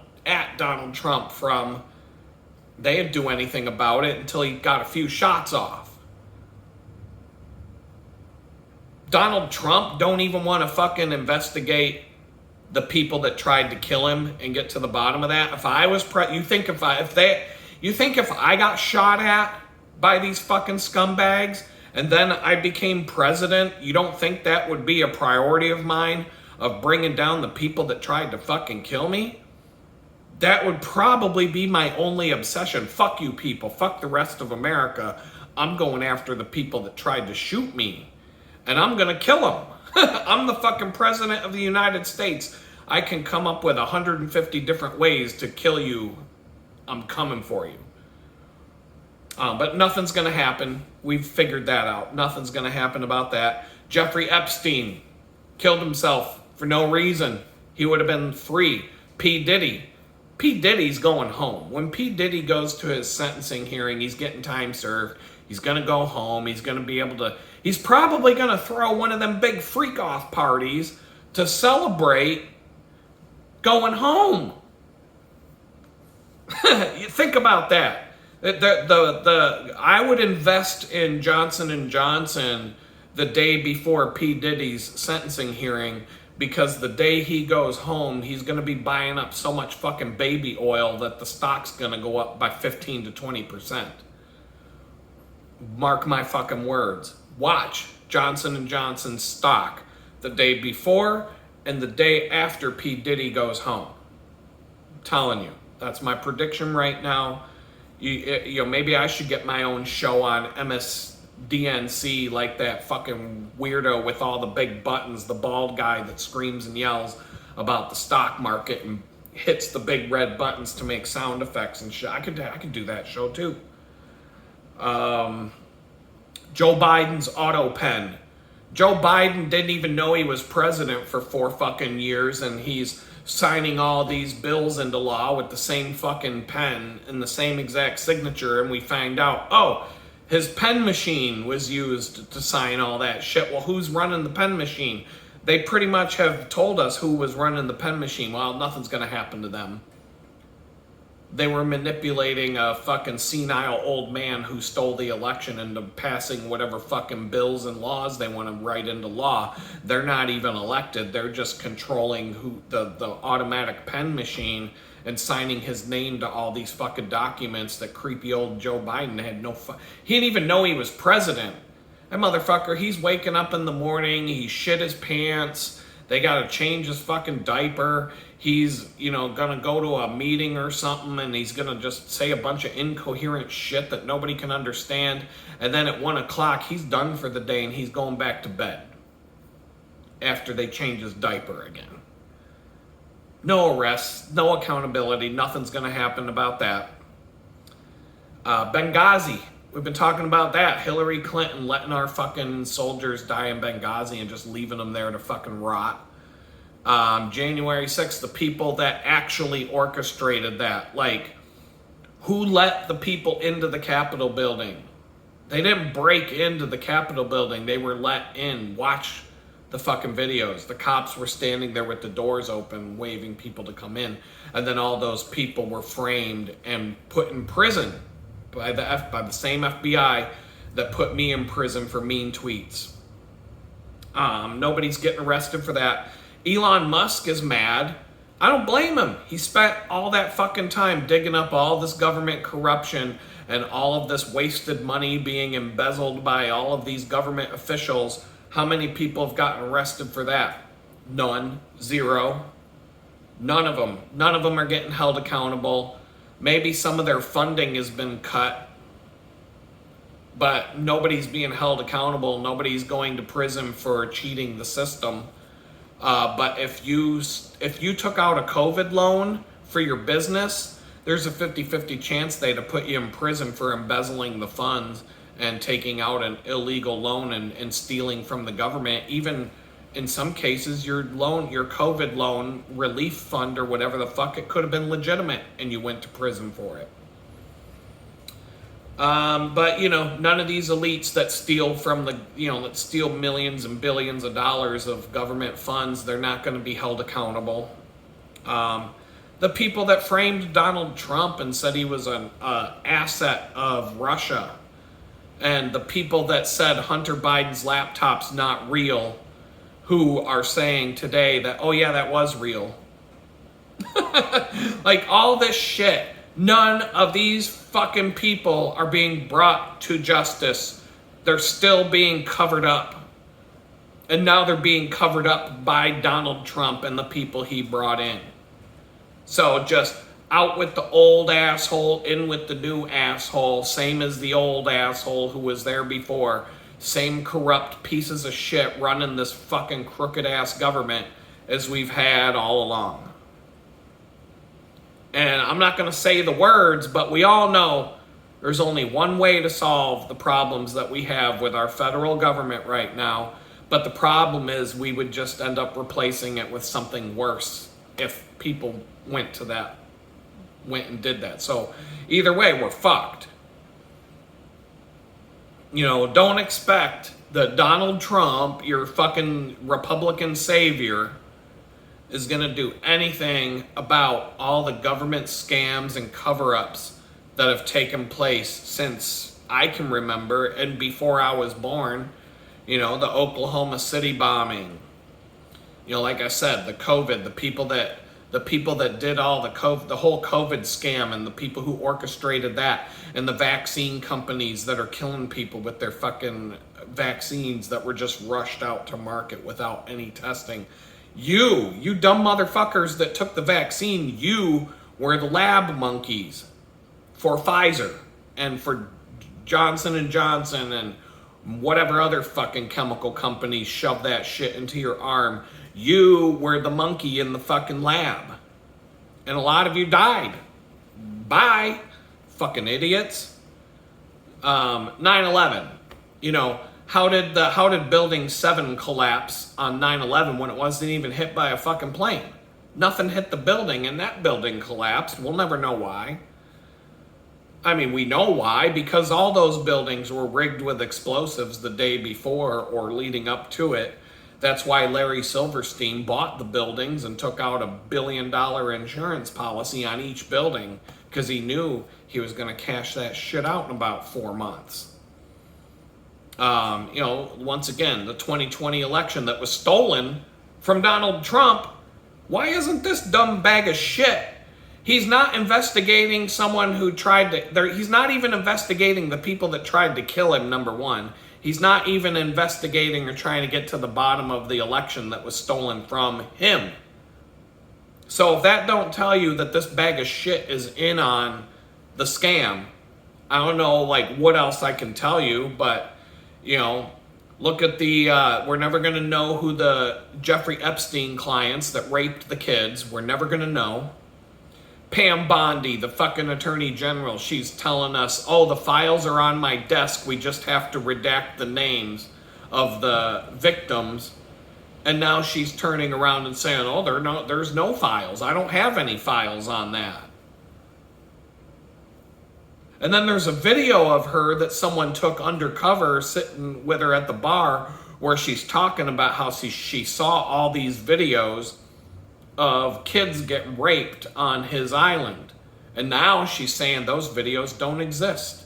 Trump from. They didn't do anything about it until he got a few shots off. Donald Trump don't even want to fucking investigate the people that tried to kill him and get to the bottom of that. If I was you think if I got shot at by these fucking scumbags and then I became president, you don't think that would be a priority of mine, of bringing down the people that tried to fucking kill me? That would probably be my only obsession. Fuck you people. Fuck the rest of America. I'm going after the people that tried to shoot me. And I'm going to kill them. I'm the fucking president of the United States. I can come up with 150 different ways to kill you. I'm coming for you. But nothing's going to happen. We've figured that out. Nothing's going to happen about that. Jeffrey Epstein killed himself for no reason. He would have been free. P. Diddy's going home. When P. Diddy goes to his sentencing hearing, he's getting time served. He's going to go home. He's going to be able to... He's probably going to throw one of them big freak-off parties to celebrate going home. You think about that. I would invest in Johnson & Johnson the day before P. Diddy's sentencing hearing, because the day he goes home, he's going to be buying up so much fucking baby oil that the stock's going to go up by 15 to 20%. Mark my fucking words. Watch Johnson & Johnson's stock the day before and the day after P. Diddy goes home. I'm telling you, that's my prediction right now. Maybe I should get my own show on MSDNC, like that fucking weirdo with all the big buttons, the bald guy that screams and yells about the stock market and hits the big red buttons to make sound effects and shit. I could do that show too. Joe Biden's auto pen. Joe Biden didn't even know he was president for 4 fucking years, and he's signing all these bills into law with the same fucking pen and the same exact signature, and we find out, oh, his pen machine was used to sign all that shit. Well, who's running the pen machine? They pretty much have told us who was running the pen machine. Well, nothing's going to happen to them. They were manipulating a fucking senile old man who stole the election into passing whatever fucking bills and laws they want to write into law. They're not even elected. They're just controlling who the automatic pen machine and signing his name to all these fucking documents that creepy old Joe Biden had he didn't even know he was president. That motherfucker, he's waking up in the morning, he shit his pants. They got to change his fucking diaper. He's, gonna go to a meeting or something and he's gonna just say a bunch of incoherent shit that nobody can understand. And then at 1 o'clock, he's done for the day and he's going back to bed after they change his diaper again. No arrests, no accountability, nothing's gonna happen about that. Benghazi, we've been talking about that. Hillary Clinton letting our fucking soldiers die in Benghazi and just leaving them there to fucking rot. January 6th, the people that actually orchestrated that, like, who let the people into the Capitol building? They didn't break into the Capitol building. They were let in. Watch the fucking videos. The cops were standing there with the doors open, waving people to come in. And then all those people were framed and put in prison by the same FBI that put me in prison for mean tweets. Nobody's getting arrested for that. Elon Musk is mad. I don't blame him. He spent all that fucking time digging up all this government corruption and all of this wasted money being embezzled by all of these government officials. How many people have gotten arrested for that? None. Zero. None of them. None of them are getting held accountable. Maybe some of their funding has been cut, but nobody's being held accountable. Nobody's going to prison for cheating the system. But if you took out a COVID loan for your business, there's a 50-50 chance they'd have put you in prison for embezzling the funds and taking out an illegal loan and stealing from the government. Even in some cases, your COVID loan relief fund or whatever the fuck, it could have been legitimate and you went to prison for it. But none of these elites that steal from that steal millions and billions of dollars of government funds, they're not going to be held accountable. The people that framed Donald Trump and said he was an asset of Russia, and the people that said Hunter Biden's laptop's not real, who are saying today that, oh yeah, that was real. Like all this shit. None of these fucking people are being brought to justice. They're still being covered up. And now they're being covered up by Donald Trump and the people he brought in. So just out with the old asshole, in with the new asshole, same as the old asshole who was there before. Same corrupt pieces of shit running this fucking crooked ass government as we've had all along. And I'm not going to say the words, but we all know there's only one way to solve the problems that we have with our federal government right now. But the problem is we would just end up replacing it with something worse if people went and did that. So either way, we're fucked. Don't expect that Donald Trump, your fucking Republican savior, is going to do anything about all the government scams and cover-ups that have taken place since I can remember and before I was born. The Oklahoma City bombing. Like I said, the COVID, the people that did all the whole COVID scam, and the people who orchestrated that, and the vaccine companies that are killing people with their fucking vaccines that were just rushed out to market without any testing. You dumb motherfuckers that took the vaccine, you were the lab monkeys for Pfizer and for Johnson & Johnson and whatever other fucking chemical companies shoved that shit into your arm. You were the monkey in the fucking lab. And a lot of you died. Bye, fucking idiots. 9/11, How did Building 7 collapse on 9/11 when it wasn't even hit by a fucking plane? Nothing hit the building and that building collapsed. We'll never know why. I mean, we know why, because all those buildings were rigged with explosives the day before or leading up to it. That's why Larry Silverstein bought the buildings and took out $1 billion insurance policy on each building, because he knew he was going to cash that shit out in about 4 months. Once again, the 2020 election that was stolen from Donald Trump. Why isn't this dumb bag of shit? He's not investigating someone who he's not even investigating the people that tried to kill him, number one. He's not even investigating or trying to get to the bottom of the election that was stolen from him. So if that don't tell you that this bag of shit is in on the scam, I don't know like what else I can tell you, but you know, look at the, we're never going to know who the Jeffrey Epstein clients that raped the kids. We're never going to know. Pam Bondi, the fucking attorney general, she's telling us, oh, the files are on my desk. We just have to redact the names of the victims. And now she's turning around and saying, oh, there's no files. I don't have any files on that. And then there's a video of her that someone took undercover sitting with her at the bar where she's talking about how she saw all these videos of kids getting raped on his island. And now she's saying those videos don't exist.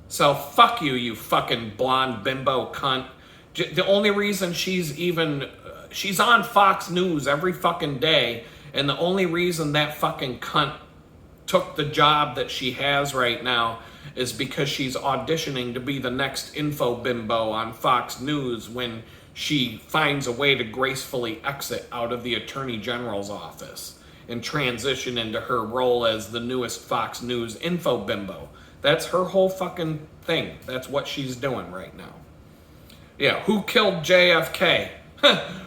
So fuck you, you fucking blonde bimbo cunt. The only reason she's on Fox News every fucking day, and the only reason that fucking cunt took the job that she has right now is because she's auditioning to be the next info bimbo on Fox News when she finds a way to gracefully exit out of the Attorney General's office and transition into her role as the newest Fox News info bimbo. That's her whole fucking thing. That's what she's doing right now. Yeah, who killed JFK?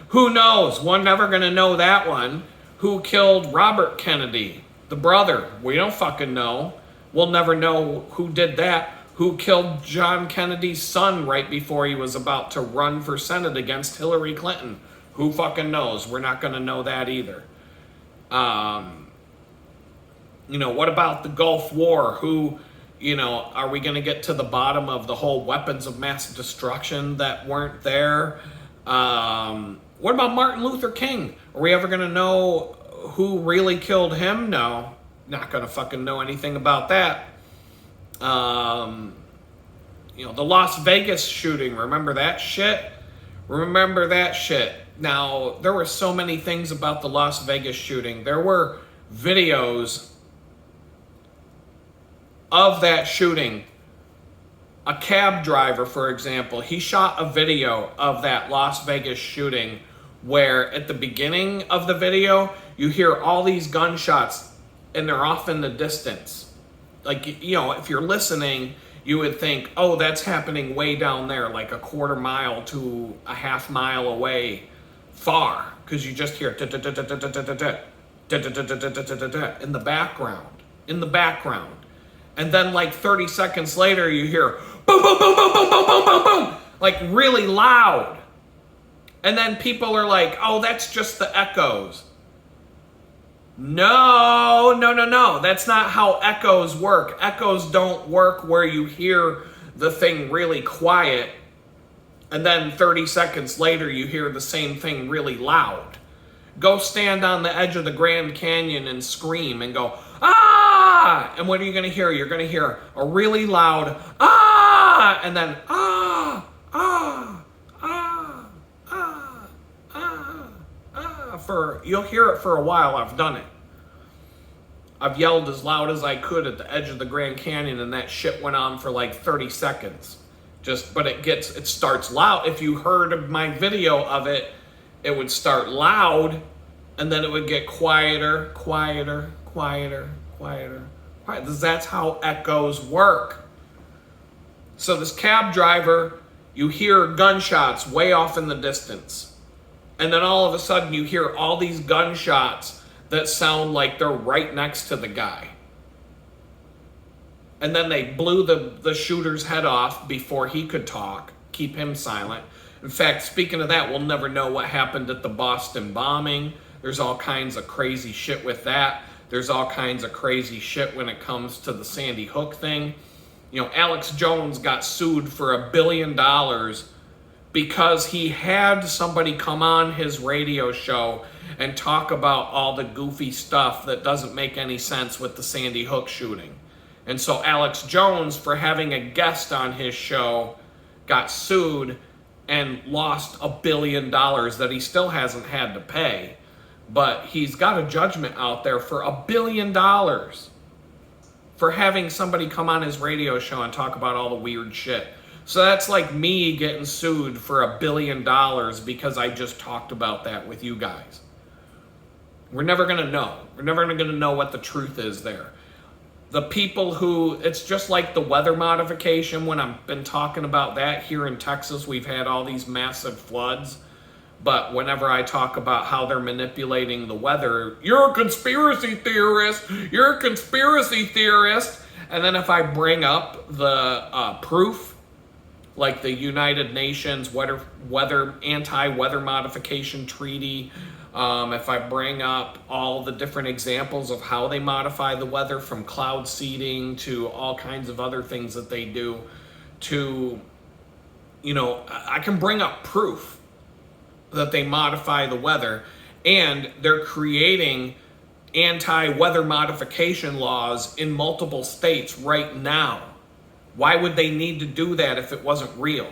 Who knows? We're never gonna know that one. Who killed Robert Kennedy, the brother? We don't fucking know. We'll never know who did that. Who killed John Kennedy's son right before he was about to run for Senate against Hillary Clinton? Who fucking knows? We're not gonna know that either. You know, what about the Gulf War? Who, you know, are we going to get to the bottom of the whole weapons of mass destruction that weren't there? What about Martin Luther King? Are we ever going to know who really killed him? No, not going to fucking know anything about that. You know, the Las Vegas shooting, remember that shit? Remember that shit. Now, there were so many things about the Las Vegas shooting. There were videos of that shooting. A cab driver, for example, he shot a video of that Las Vegas shooting where at the beginning of the video, you hear all these gunshots and they're off in the distance. Like, you know, if you're listening, you would think, oh, that's happening way down there, like a quarter mile to a half mile away far, because you just hear in the background. And then like 30 seconds later, you hear boom, boom, boom, boom, boom, boom, boom, boom, boom, like really loud. And then people are like, oh, that's just the echoes. No. That's not how echoes work. Echoes don't work where you hear the thing really quiet and then 30 seconds later you hear the same thing really loud. Go stand on the edge of the Grand Canyon and scream and go, ah! And what are you going to hear? You're going to hear a really loud, ah! And then, ah, ah, ah, ah, ah, ah. You'll hear it for a while. I've done it. I've yelled as loud as I could at the edge of the Grand Canyon, and that shit went on for like 30 seconds. But it starts loud. If you heard my video of it, it would start loud, and then it would get quieter. That's how echoes work. So this cab driver, you hear gunshots way off in the distance. And then all of a sudden you hear all these gunshots that sound like they're right next to the guy. And then they blew the shooter's head off before he could talk, keep him silent. In fact, speaking of that, we'll never know what happened at the Boston bombing. There's all kinds of crazy shit with that. There's all kinds of crazy shit when it comes to the Sandy Hook thing. You know, Alex Jones got sued for $1 billion because he had somebody come on his radio show and talk about all the goofy stuff that doesn't make any sense with the Sandy Hook shooting. And so Alex Jones, for having a guest on his show, got sued and lost $1 billion that he still hasn't had to pay. But he's got a judgment out there for $1 billion for having somebody come on his radio show and talk about all the weird shit. So that's like me getting sued for $1 billion because I just talked about that with you guys. We're never going to know. We're never going to know what the truth is there. The people who, it's just like the weather modification. When I've been talking about that here in Texas, we've had all these massive floods. But whenever I talk about how they're manipulating the weather, you're a conspiracy theorist. You're a conspiracy theorist. And then if I bring up the proof, like the United Nations anti-weather modification treaty, if I bring up all the different examples of how they modify the weather, from cloud seeding to all kinds of other things that they do, to, I can bring up proof that they modify the weather, and they're creating anti-weather modification laws in multiple states right now. Why would they need to do that if it wasn't real?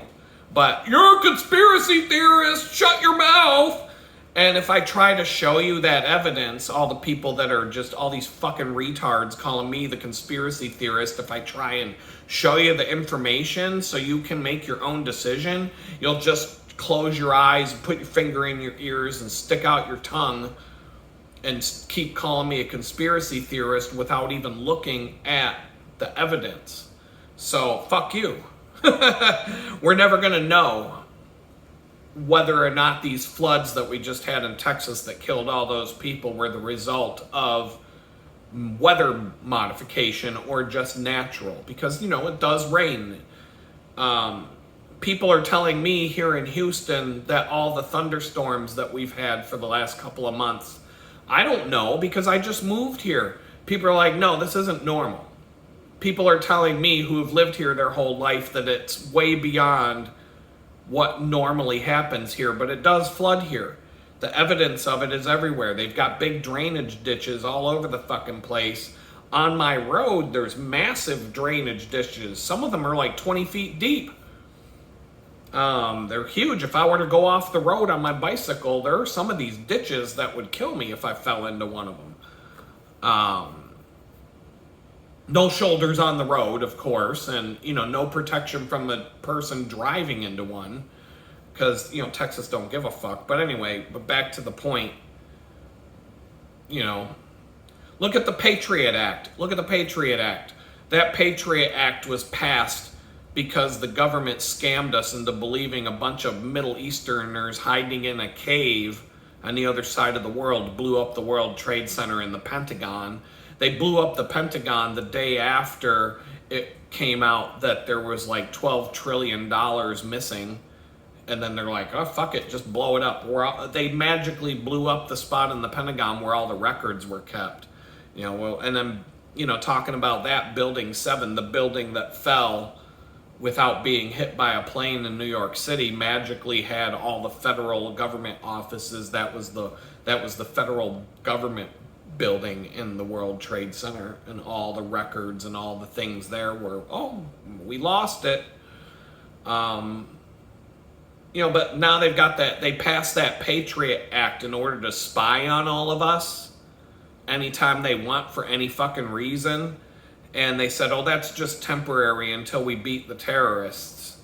But you're a conspiracy theorist, shut your mouth. And if I try to show you that evidence, all the people that are just all these fucking retards calling me the conspiracy theorist, if I try and show you the information so you can make your own decision, you'll just close your eyes, put your finger in your ears, and stick out your tongue and keep calling me a conspiracy theorist without even looking at the evidence. So, fuck you. We're never going to know whether or not these floods that we just had in Texas that killed all those people were the result of weather modification or just natural. Because, it does rain. People are telling me here in Houston that all the thunderstorms that we've had for the last couple of months, I don't know, because I just moved here. People are like, no, this isn't normal. People are telling me who have lived here their whole life that it's way beyond what normally happens here, but it does flood here. The evidence of it is everywhere. They've got big drainage ditches all over the fucking place. On my road, there's massive drainage ditches. Some of them are like 20 feet deep. They're huge. If I were to go off the road on my bicycle, there are some of these ditches that would kill me if I fell into one of them. No shoulders on the road, of course, and, no protection from the person driving into one, because, Texas don't give a fuck. But anyway, back to the point, look at the Patriot Act. Look at the Patriot Act. That Patriot Act was passed because the government scammed us into believing a bunch of Middle Easterners hiding in a cave on the other side of the world blew up the World Trade Center and the Pentagon. They blew up the Pentagon the day after it came out that there was like $12 trillion missing. And then they're like, oh, fuck it, just blow it up. They magically blew up the spot in the Pentagon where all the records were kept. And then, talking about that, Building 7, the building that fell without being hit by a plane in New York City, magically had all the federal government offices. That was the federal government building in the World Trade Center, and all the records and all the things there were, we lost it. But now they've got they passed that Patriot Act in order to spy on all of us anytime they want for any fucking reason. And they said, that's just temporary until we beat the terrorists.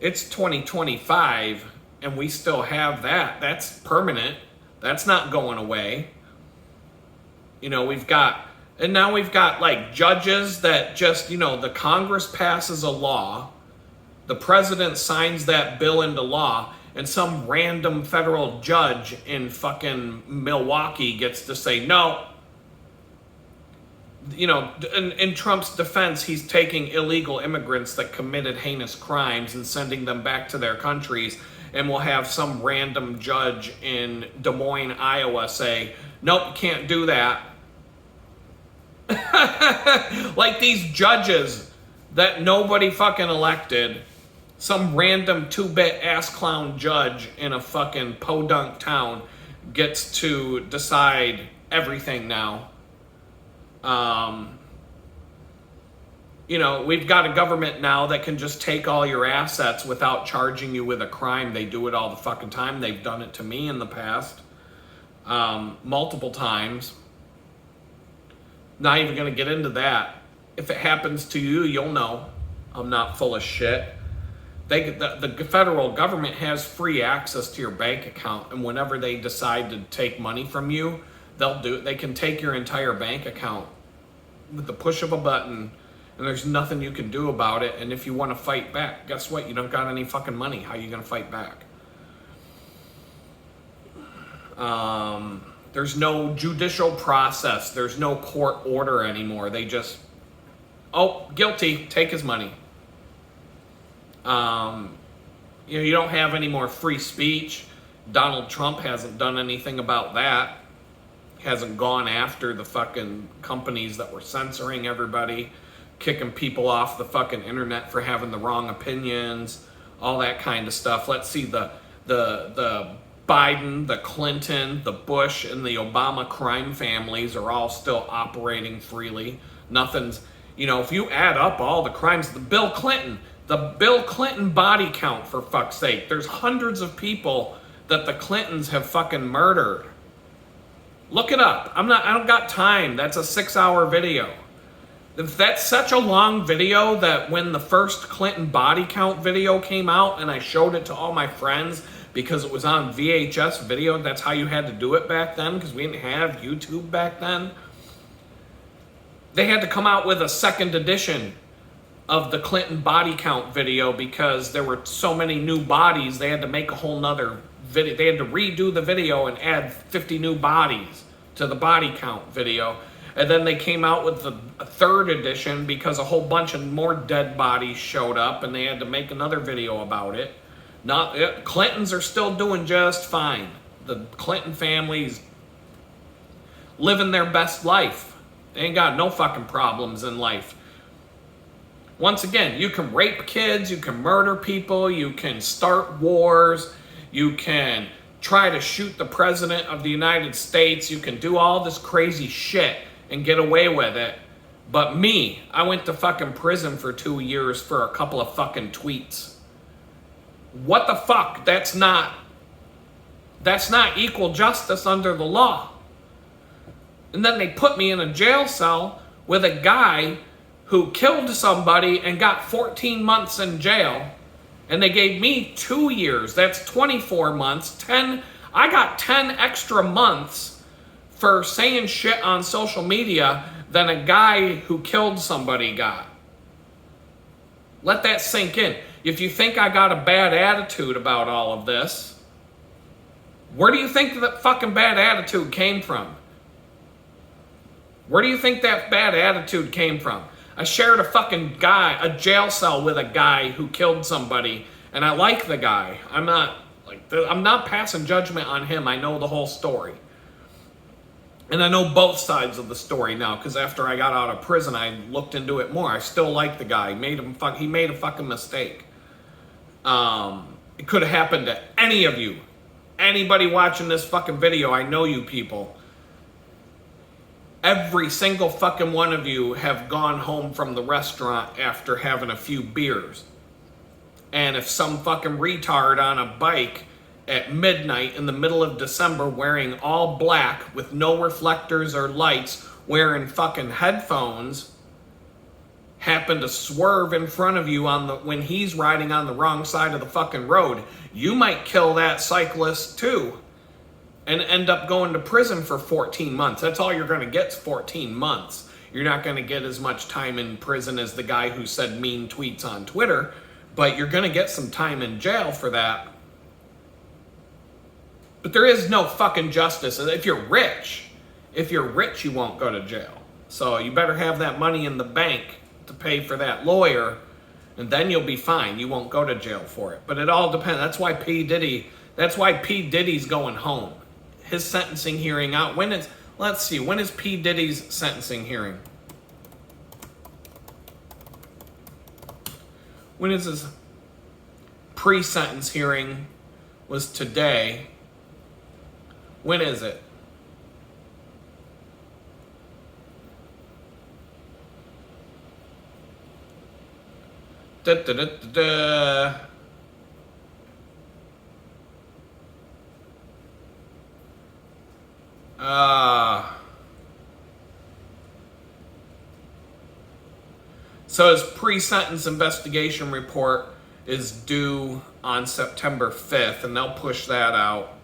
It's 2025 and we still have that. That's permanent. That's not going away. We've got like judges that just, the Congress passes a law, the president signs that bill into law, and some random federal judge in fucking Milwaukee gets to say, no. In Trump's defense, he's taking illegal immigrants that committed heinous crimes and sending them back to their countries, and we'll have some random judge in Des Moines, Iowa say, nope, you can't do that. Like these judges that nobody fucking elected, some random two-bit ass clown judge in a fucking podunk town gets to decide everything now. We've got a government now that can just take all your assets without charging you with a crime. They do it all the fucking time. They've done it to me in the past, multiple times. Not even going to get into that. If it happens to you, you'll know I'm not full of shit. The federal government has free access to your bank account, and whenever they decide to take money from you, they can take your entire bank account with the push of a button, and there's nothing you can do about it. And if you want to fight back, guess what? You don't got any fucking money. How are you going to fight back? There's no judicial process. There's no court order anymore. They just, oh, guilty, take his money. You don't have any more free speech. Donald Trump hasn't done anything about that. Hasn't gone after the fucking companies that were censoring everybody, kicking people off the fucking internet for having the wrong opinions, all that kind of stuff. Let's see, the Biden, the Clinton, the Bush, and the Obama crime families are all still operating freely. Nothing's, if you add up all the crimes, the Bill Clinton body count, for fuck's sake, there's hundreds of people that the Clintons have fucking murdered. Look it up. I don't got time. That's a 6-hour video. That's such a long video that when the first Clinton body count video came out and I showed it to all my friends because it was on VHS video, that's how you had to do it back then because we didn't have YouTube back then. They had to come out with a second edition of the Clinton body count video because there were so many new bodies. They had to make a whole nother video. They had to redo the video and add 50 new bodies to the body count video. And then they came out with the third edition because a whole bunch of more dead bodies showed up and they had to make another video about it. Clintons are still doing just fine. The Clinton family's living their best life. They ain't got no fucking problems in life. Once again, you can rape kids, you can murder people, you can start wars, you can try to shoot the president of the United States, you can do all this crazy shit and get away with it. But me, I went to fucking prison for 2 years for a couple of fucking tweets. What the fuck? That's not equal justice under the law. And then they put me in a jail cell with a guy who killed somebody and got 14 months in jail. And they gave me 2 years. That's 24 months. I got 10 extra months for saying shit on social media than a guy who killed somebody got. Let that sink in. If you think I got a bad attitude about all of this, where do you think that fucking bad attitude came from? Where do you think that bad attitude came from? I shared a jail cell with a guy who killed somebody, and I like the guy. I'm not passing judgment on him. I know the whole story. And I know both sides of the story now, because after I got out of prison, I looked into it more. I still like the guy. He made a fucking mistake. It could have happened to any of you. Anybody watching this fucking video, I know you people. Every single fucking one of you have gone home from the restaurant after having a few beers. And if some fucking retard on a bike at midnight in the middle of December wearing all black with no reflectors or lights, wearing fucking headphones, happened to swerve in front of you when he's riding on the wrong side of the fucking road, you might kill that cyclist too. And end up going to prison for 14 months. That's all you're going to get is 14 months. You're not going to get as much time in prison as the guy who said mean tweets on Twitter, but you're going to get some time in jail for that. But there is no fucking justice. If you're rich, you won't go to jail. So you better have that money in the bank to pay for that lawyer, and then you'll be fine. You won't go to jail for it. But it all depends. That's why P. Diddy's going home. His sentencing hearing out. When is P. Diddy's sentencing hearing? When is his pre-sentence hearing? Was today. When is it? So his pre-sentence investigation report is due on September 5th, and they'll push that out.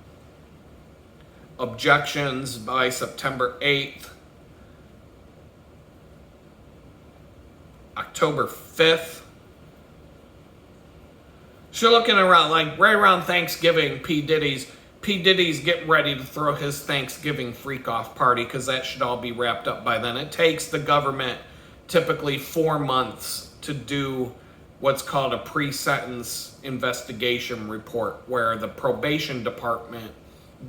Objections by September 8th. October 5th. So you're looking around, like right around Thanksgiving, P. Diddy's getting ready to throw his Thanksgiving freak-off party, because that should all be wrapped up by then. It takes the government typically 4 months to do what's called a pre-sentence investigation report, where the probation department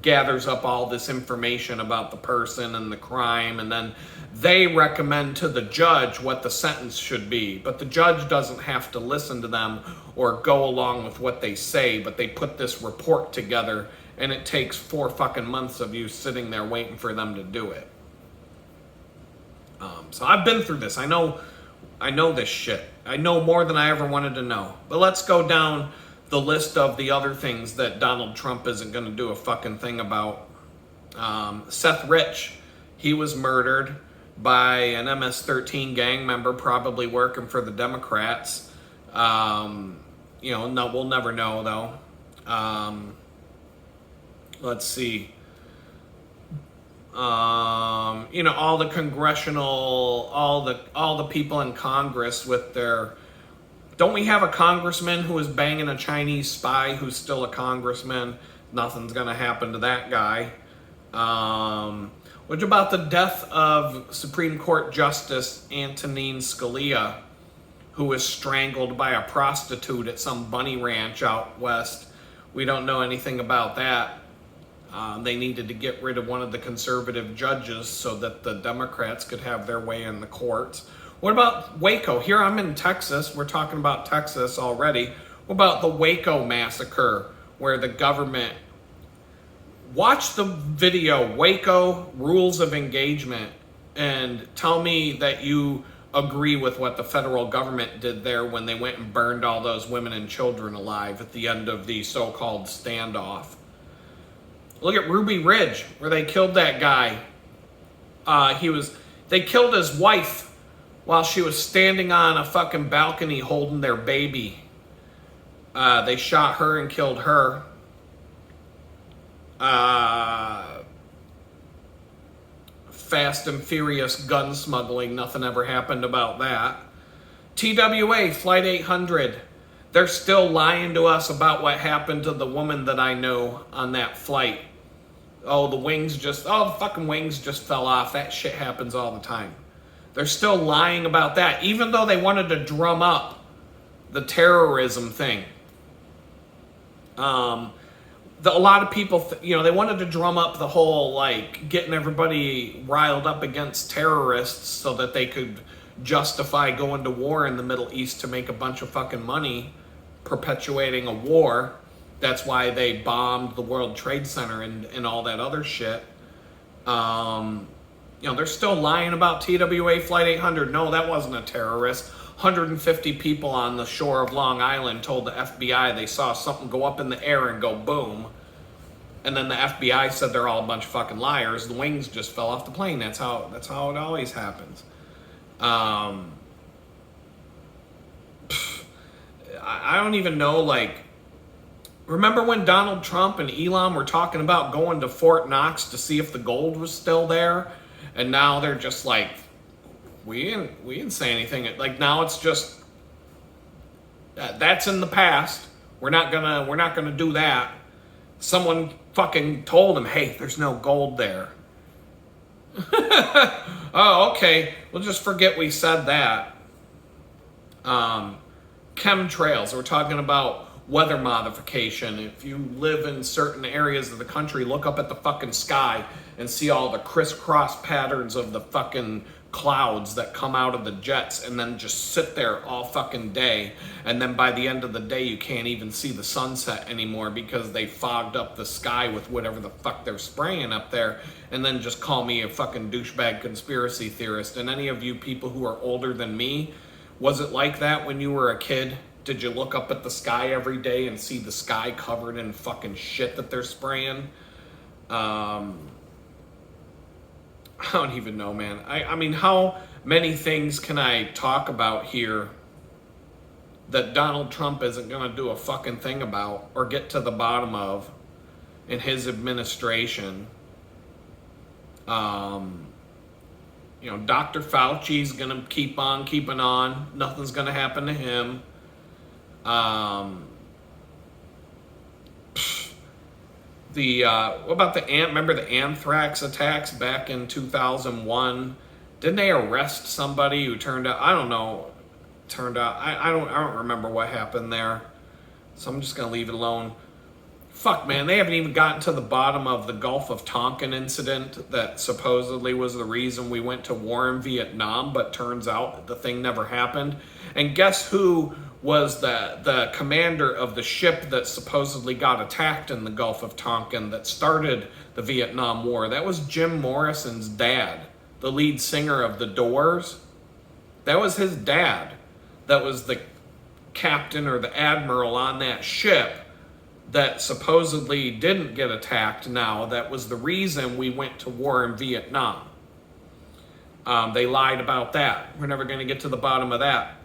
gathers up all this information about the person and the crime, and then they recommend to the judge what the sentence should be. But the judge doesn't have to listen to them or go along with what they say, but they put this report together, and it takes 4 fucking months of you sitting there waiting for them to do it. So I've been through this. I know this shit. I know more than I ever wanted to know. But let's go down the list of the other things that Donald Trump isn't going to do a fucking thing about. Seth Rich, he was murdered by an MS-13 gang member, probably working for the Democrats. No, we'll never know though. Let's see. All the congressional, all the people in Congress with their. Don't we have a congressman who is banging a Chinese spy who's still a congressman? Nothing's gonna happen to that guy. What about the death of Supreme Court Justice Antonin Scalia, who was strangled by a prostitute at some bunny ranch out west? We don't know anything about that. They needed to get rid of one of the conservative judges so that the Democrats could have their way in the courts. What about Waco? Here I'm in Texas. We're talking about Texas already. What about the Waco massacre, where the government... Watch the video, Waco Rules of Engagement, and tell me that you agree with what the federal government did there when they went and burned all those women and children alive at the end of the so-called standoff. Look at Ruby Ridge, where they killed that guy. They killed his wife while she was standing on a fucking balcony holding their baby. They shot her and killed her. Fast and Furious gun smuggling, nothing ever happened about that. TWA, Flight 800. They're still lying to us about what happened to the woman that I know on that flight. The fucking wings just fell off. That shit happens all the time. They're still lying about that, even though they wanted to drum up the terrorism thing. A lot of people, they wanted to drum up the whole, getting everybody riled up against terrorists so that they could justify going to war in the Middle East to make a bunch of fucking money, perpetuating a war. That's why they bombed the World Trade Center and all that other shit. They're still lying about TWA Flight 800. No, that wasn't a terrorist. 150 people on the shore of Long Island told the FBI they saw something go up in the air and go boom. And then the FBI said they're all a bunch of fucking liars. The wings just fell off the plane. That's how it always happens. I don't even know, remember when Donald Trump and Elon were talking about going to Fort Knox to see if the gold was still there? And now they're just like, we didn't say anything. Now it's just, that's in the past. We're not gonna do that. Someone fucking told them, hey, there's no gold there. Oh, okay. We'll just forget we said that. Chemtrails. We're talking about weather modification. If you live in certain areas of the country, look up at the fucking sky and see all the crisscross patterns of the fucking clouds that come out of the jets and then just sit there all fucking day. And then by the end of the day, you can't even see the sunset anymore because they fogged up the sky with whatever the fuck they're spraying up there. And then just call me a fucking douchebag conspiracy theorist. And any of you people who are older than me, was it like that when you were a kid? Did you look up at the sky every day and see the sky covered in fucking shit that they're spraying? I don't even know, man. I mean, how many things can I talk about here that Donald Trump isn't going to do a fucking thing about or get to the bottom of in his administration. Dr. Fauci's going to keep on keeping on. Nothing's going to happen to him. What about remember the anthrax attacks back in 2001? Didn't they arrest somebody who I don't remember what happened there. So I'm just going to leave it alone. Fuck, man, they haven't even gotten to the bottom of the Gulf of Tonkin incident that supposedly was the reason we went to war in Vietnam, but turns out the thing never happened. And guess who was the commander of the ship that supposedly got attacked in the Gulf of Tonkin that started the Vietnam War? That was Jim Morrison's dad, the lead singer of The Doors. That was his dad. That was the captain or the admiral on that ship that supposedly didn't get attacked now. That was the reason we went to war in Vietnam. They lied about that. We're never going to get to the bottom of that.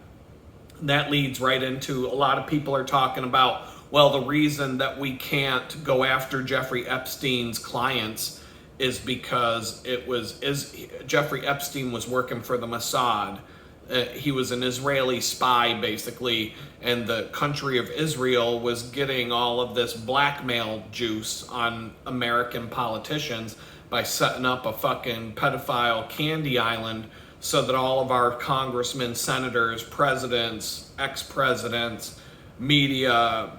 That leads right into a lot of people are talking about, well, the reason that we can't go after Jeffrey Epstein's clients is because Jeffrey Epstein was working for the Mossad. He was an Israeli spy, basically, and the country of Israel was getting all of this blackmail juice on American politicians by setting up a fucking pedophile candy island so that all of our congressmen, senators, presidents, ex-presidents, media,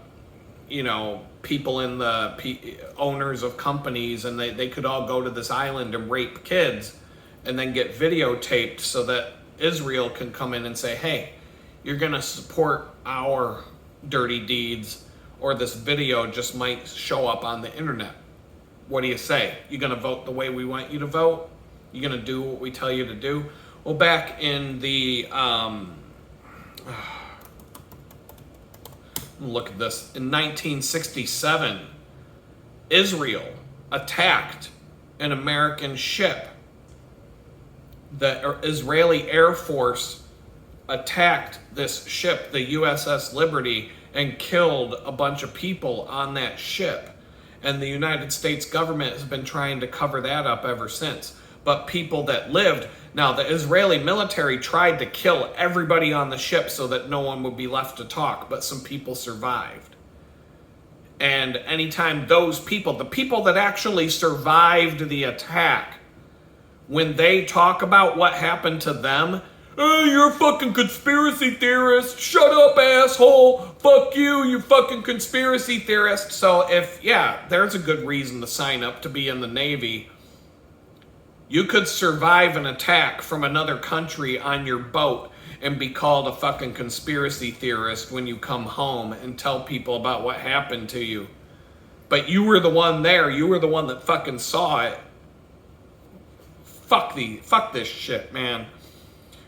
people in the owners of companies, and they could all go to this island and rape kids and then get videotaped so that Israel can come in and say, hey, you're going to support our dirty deeds, or this video just might show up on the internet. What do you say? You going to vote the way we want you to vote? You going to do what we tell you to do? Well, back in the, look at this, in 1967, Israel attacked an American ship. The Israeli Air Force attacked this ship, the USS Liberty, and killed a bunch of people on that ship. And the United States government has been trying to cover that up ever since. But people that lived, now the Israeli military tried to kill everybody on the ship so that no one would be left to talk, but some people survived. And anytime those people, the people that actually survived the attack, when they talk about what happened to them, hey, you're a fucking conspiracy theorist, shut up, asshole, fuck you, you fucking conspiracy theorist. So there's a good reason to sign up to be in the Navy. You could survive an attack from another country on your boat and be called a fucking conspiracy theorist when you come home and tell people about what happened to you. But you were the one there, you were the one that fucking saw it. Fuck this shit, man.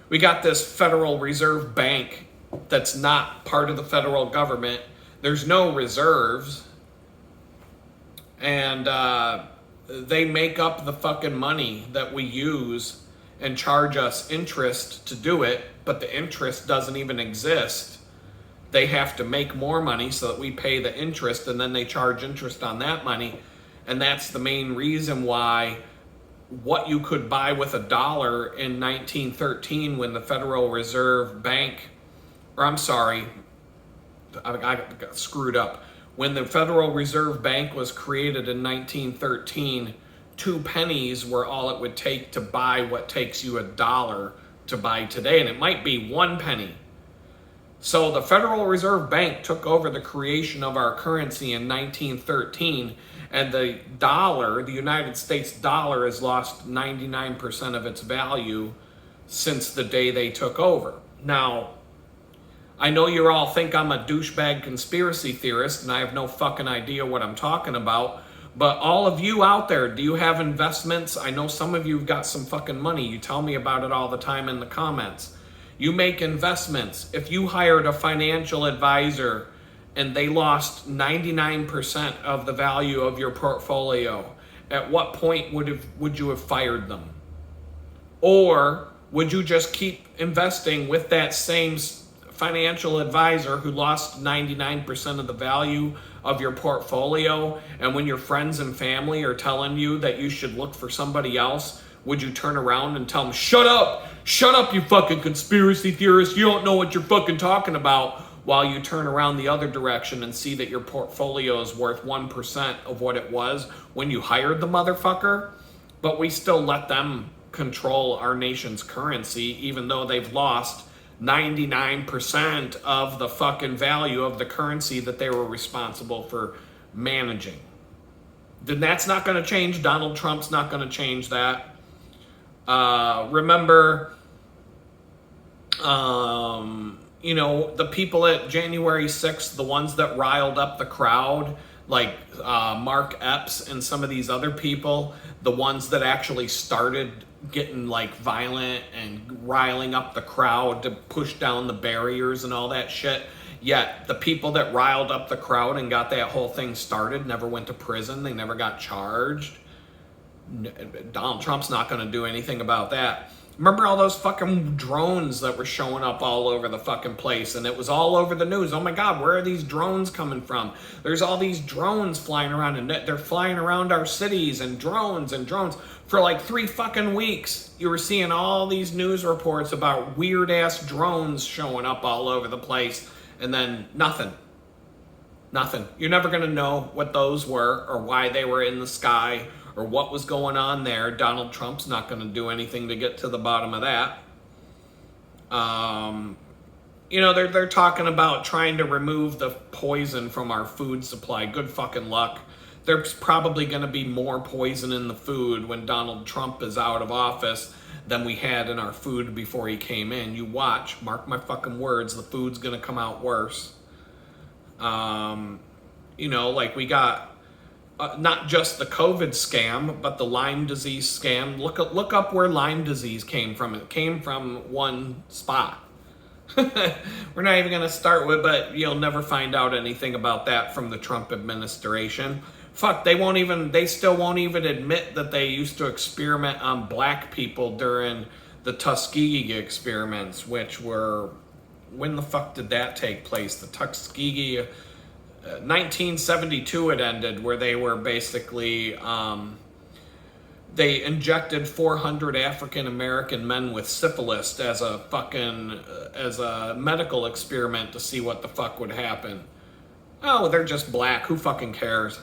We got this Federal Reserve Bank that's not part of the federal government. There's no reserves. And they make up the fucking money that we use and charge us interest to do it, but the interest doesn't even exist. They have to make more money so that we pay the interest, and then they charge interest on that money. And that's the main reason why what you could buy with $1 in 1913 when the Federal Reserve Bank, I got screwed up. When the Federal Reserve Bank was created in 1913, 2 pennies were all it would take to buy what takes you $1 to buy today, and it might be 1 penny. So the Federal Reserve Bank took over the creation of our currency in 1913, and the dollar, the United States dollar, has lost 99% of its value since the day they took over. Now, I know you all think I'm a douchebag conspiracy theorist and I have no fucking idea what I'm talking about, but all of you out there, do you have investments? I know some of you have got some fucking money. You tell me about it all the time in the comments. You make investments. If you hired a financial advisor and they lost 99% of the value of your portfolio, at what point would you have fired them? Or would you just keep investing with that same financial advisor who lost 99% of the value of your portfolio, and when your friends and family are telling you that you should look for somebody else, would you turn around and tell them, shut up, you fucking conspiracy theorist, you don't know what you're fucking talking about, while you turn around the other direction and see that your portfolio is worth 1% of what it was when you hired the motherfucker? But we still let them control our nation's currency, even though they've lost 99% of the fucking value of the currency that they were responsible for managing. Then that's not going to change. Donald Trump's not going to change that. Remember, the people at January 6th, the ones that riled up the crowd, like Mark Epps and some of these other people, the ones that actually started getting like violent and riling up the crowd to push down the barriers and all that shit. Yet the people that riled up the crowd and got that whole thing started never went to prison. They never got charged. Donald Trump's not going to do anything about that. Remember all those fucking drones that were showing up all over the fucking place, and it was all over the news. Oh my God, where are these drones coming from? There's all these drones flying around, and they're flying around our cities, and drones. For like 3 fucking weeks, you were seeing all these news reports about weird ass drones showing up all over the place, and then nothing. You're never going to know what those were or why they were in the sky or what was going on there. Donald Trump's not going to do anything to get to the bottom of that. They're talking about trying to remove the poison from our food supply. Good fucking luck. There's probably going to be more poison in the food when Donald Trump is out of office than we had in our food before he came in. You watch, mark my fucking words, the food's going to come out worse. We got not just the COVID scam, but the Lyme disease scam. Look up where Lyme disease came from. It came from one spot. We're not even going to start with, but you'll never find out anything about that from the Trump administration. Fuck, they still won't even admit that they used to experiment on black people during the Tuskegee experiments, which were, when the fuck did that take place? The Tuskegee, 1972 it ended, where they were basically, they injected 400 African American men with syphilis as a medical experiment to see what the fuck would happen. Oh, they're just black. Who fucking cares?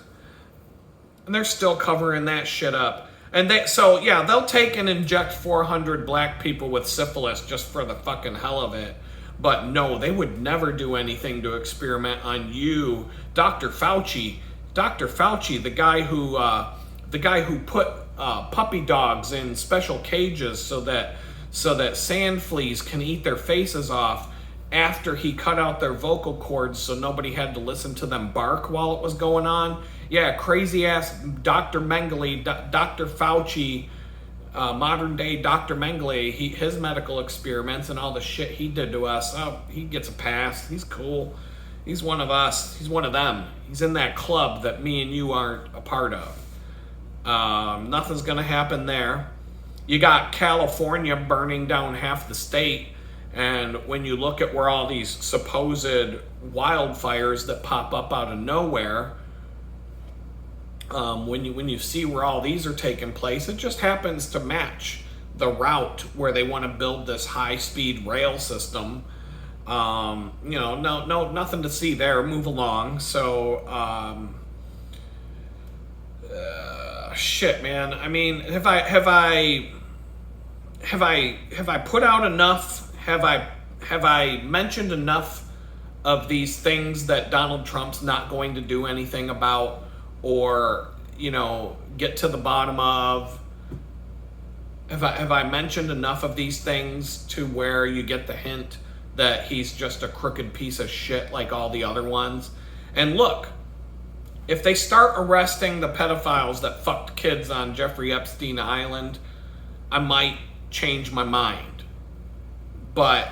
And they're still covering that shit up. And they'll take and inject 400 black people with syphilis just for the fucking hell of it. But no, they would never do anything to experiment on you, Dr. Fauci. Dr. Fauci, the guy who put puppy dogs in special cages so that sand fleas can eat their faces off after he cut out their vocal cords so nobody had to listen to them bark while it was going on. Yeah, crazy ass Dr. Mengele, Dr. Fauci, modern day Dr. Mengele, his medical experiments and all the shit he did to us. Oh, he gets a pass. He's cool. He's one of us. He's one of them. He's in that club that me and you aren't a part of. Nothing's going to happen there. You got California burning down half the state. And when you look at where all these supposed wildfires that pop up out of nowhere, when you see where all these are taking place, it just happens to match the route where they want to build this high-speed rail system. Nothing to see there. Move along. So, shit, man. I mean, have I put out enough? Have I mentioned enough of these things that Donald Trump's not going to do anything about, or get to the bottom of? Have I mentioned enough of these things to where you get the hint that he's just a crooked piece of shit like all the other ones? And look, if they start arresting the pedophiles that fucked kids on Jeffrey Epstein Island, I might change my mind. But,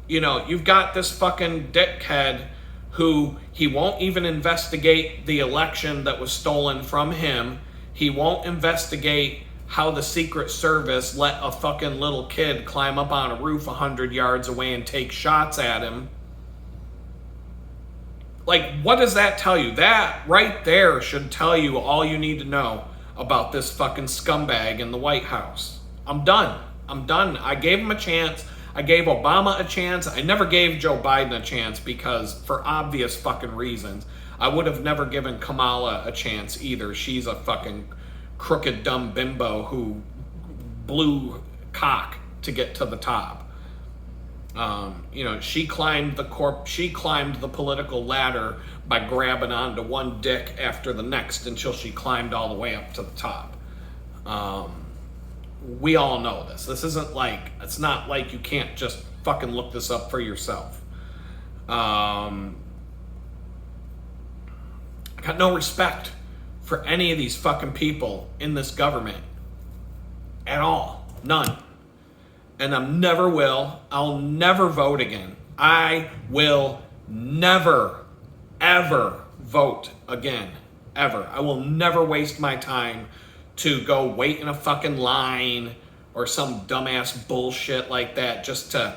you've got this fucking dickhead who he won't even investigate the election that was stolen from him. He won't investigate how the Secret Service let a fucking little kid climb up on a roof 100 yards away and take shots at him. Like, what does that tell you? That right there should tell you all you need to know about this fucking scumbag in the White House. I'm done. I gave him a chance. I gave Obama a chance. I never gave Joe Biden a chance because, for obvious fucking reasons, I would have never given Kamala a chance either. She's a fucking crooked, dumb bimbo who blew cock to get to the top. She climbed the political ladder by grabbing onto one dick after the next until she climbed all the way up to the top. We all know this. It's not like you can't just fucking look this up for yourself. I got no respect for any of these fucking people in this government at all. None. And I never will. I'll never vote again. I will never, ever vote again. Ever. I will never waste my time to go wait in a fucking line or some dumbass bullshit like that just to,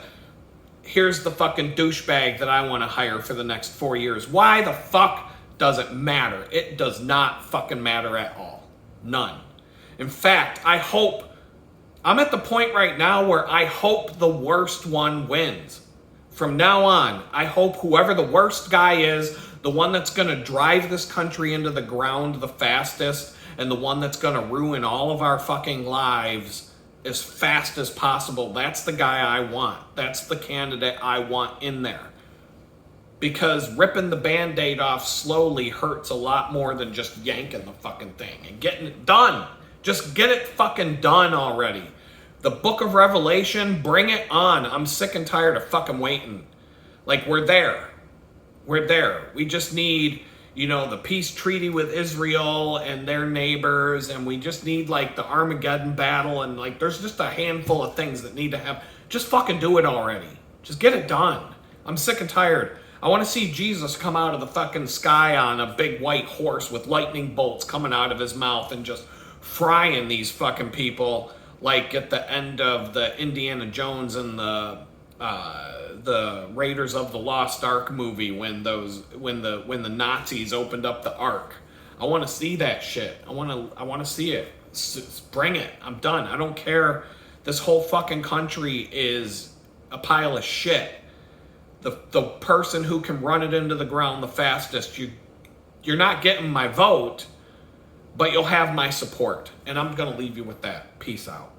here's the fucking douchebag that I want to hire for the next 4 years. Why the fuck does it matter? It does not fucking matter at all. None. In fact, I'm at the point right now where I hope the worst one wins. From now on, I hope whoever the worst guy is, the one that's going to drive this country into the ground the fastest, and the one that's going to ruin all of our fucking lives as fast as possible, that's the guy I want. That's the candidate I want in there. Because ripping the Band-Aid off slowly hurts a lot more than just yanking the fucking thing and getting it done. Just get it fucking done already. The Book of Revelation, bring it on. I'm sick and tired of fucking waiting. Like, we're there. We're there. We just need, the peace treaty with Israel and their neighbors, and we just need, the Armageddon battle, and, there's just a handful of things that need to happen. Just fucking do it already. Just get it done. I'm sick and tired. I want to see Jesus come out of the fucking sky on a big white horse with lightning bolts coming out of his mouth and just frying these fucking people like at the end of the Indiana Jones and the Raiders of the Lost Ark movie when the Nazis opened up the Ark. I want to see that shit. I want to see it. Bring it. I'm done. I don't care. This whole fucking country is a pile of shit. The person who can run it into the ground the fastest, you're not getting my vote, but you'll have my support. And I'm going to leave you with that. Peace out.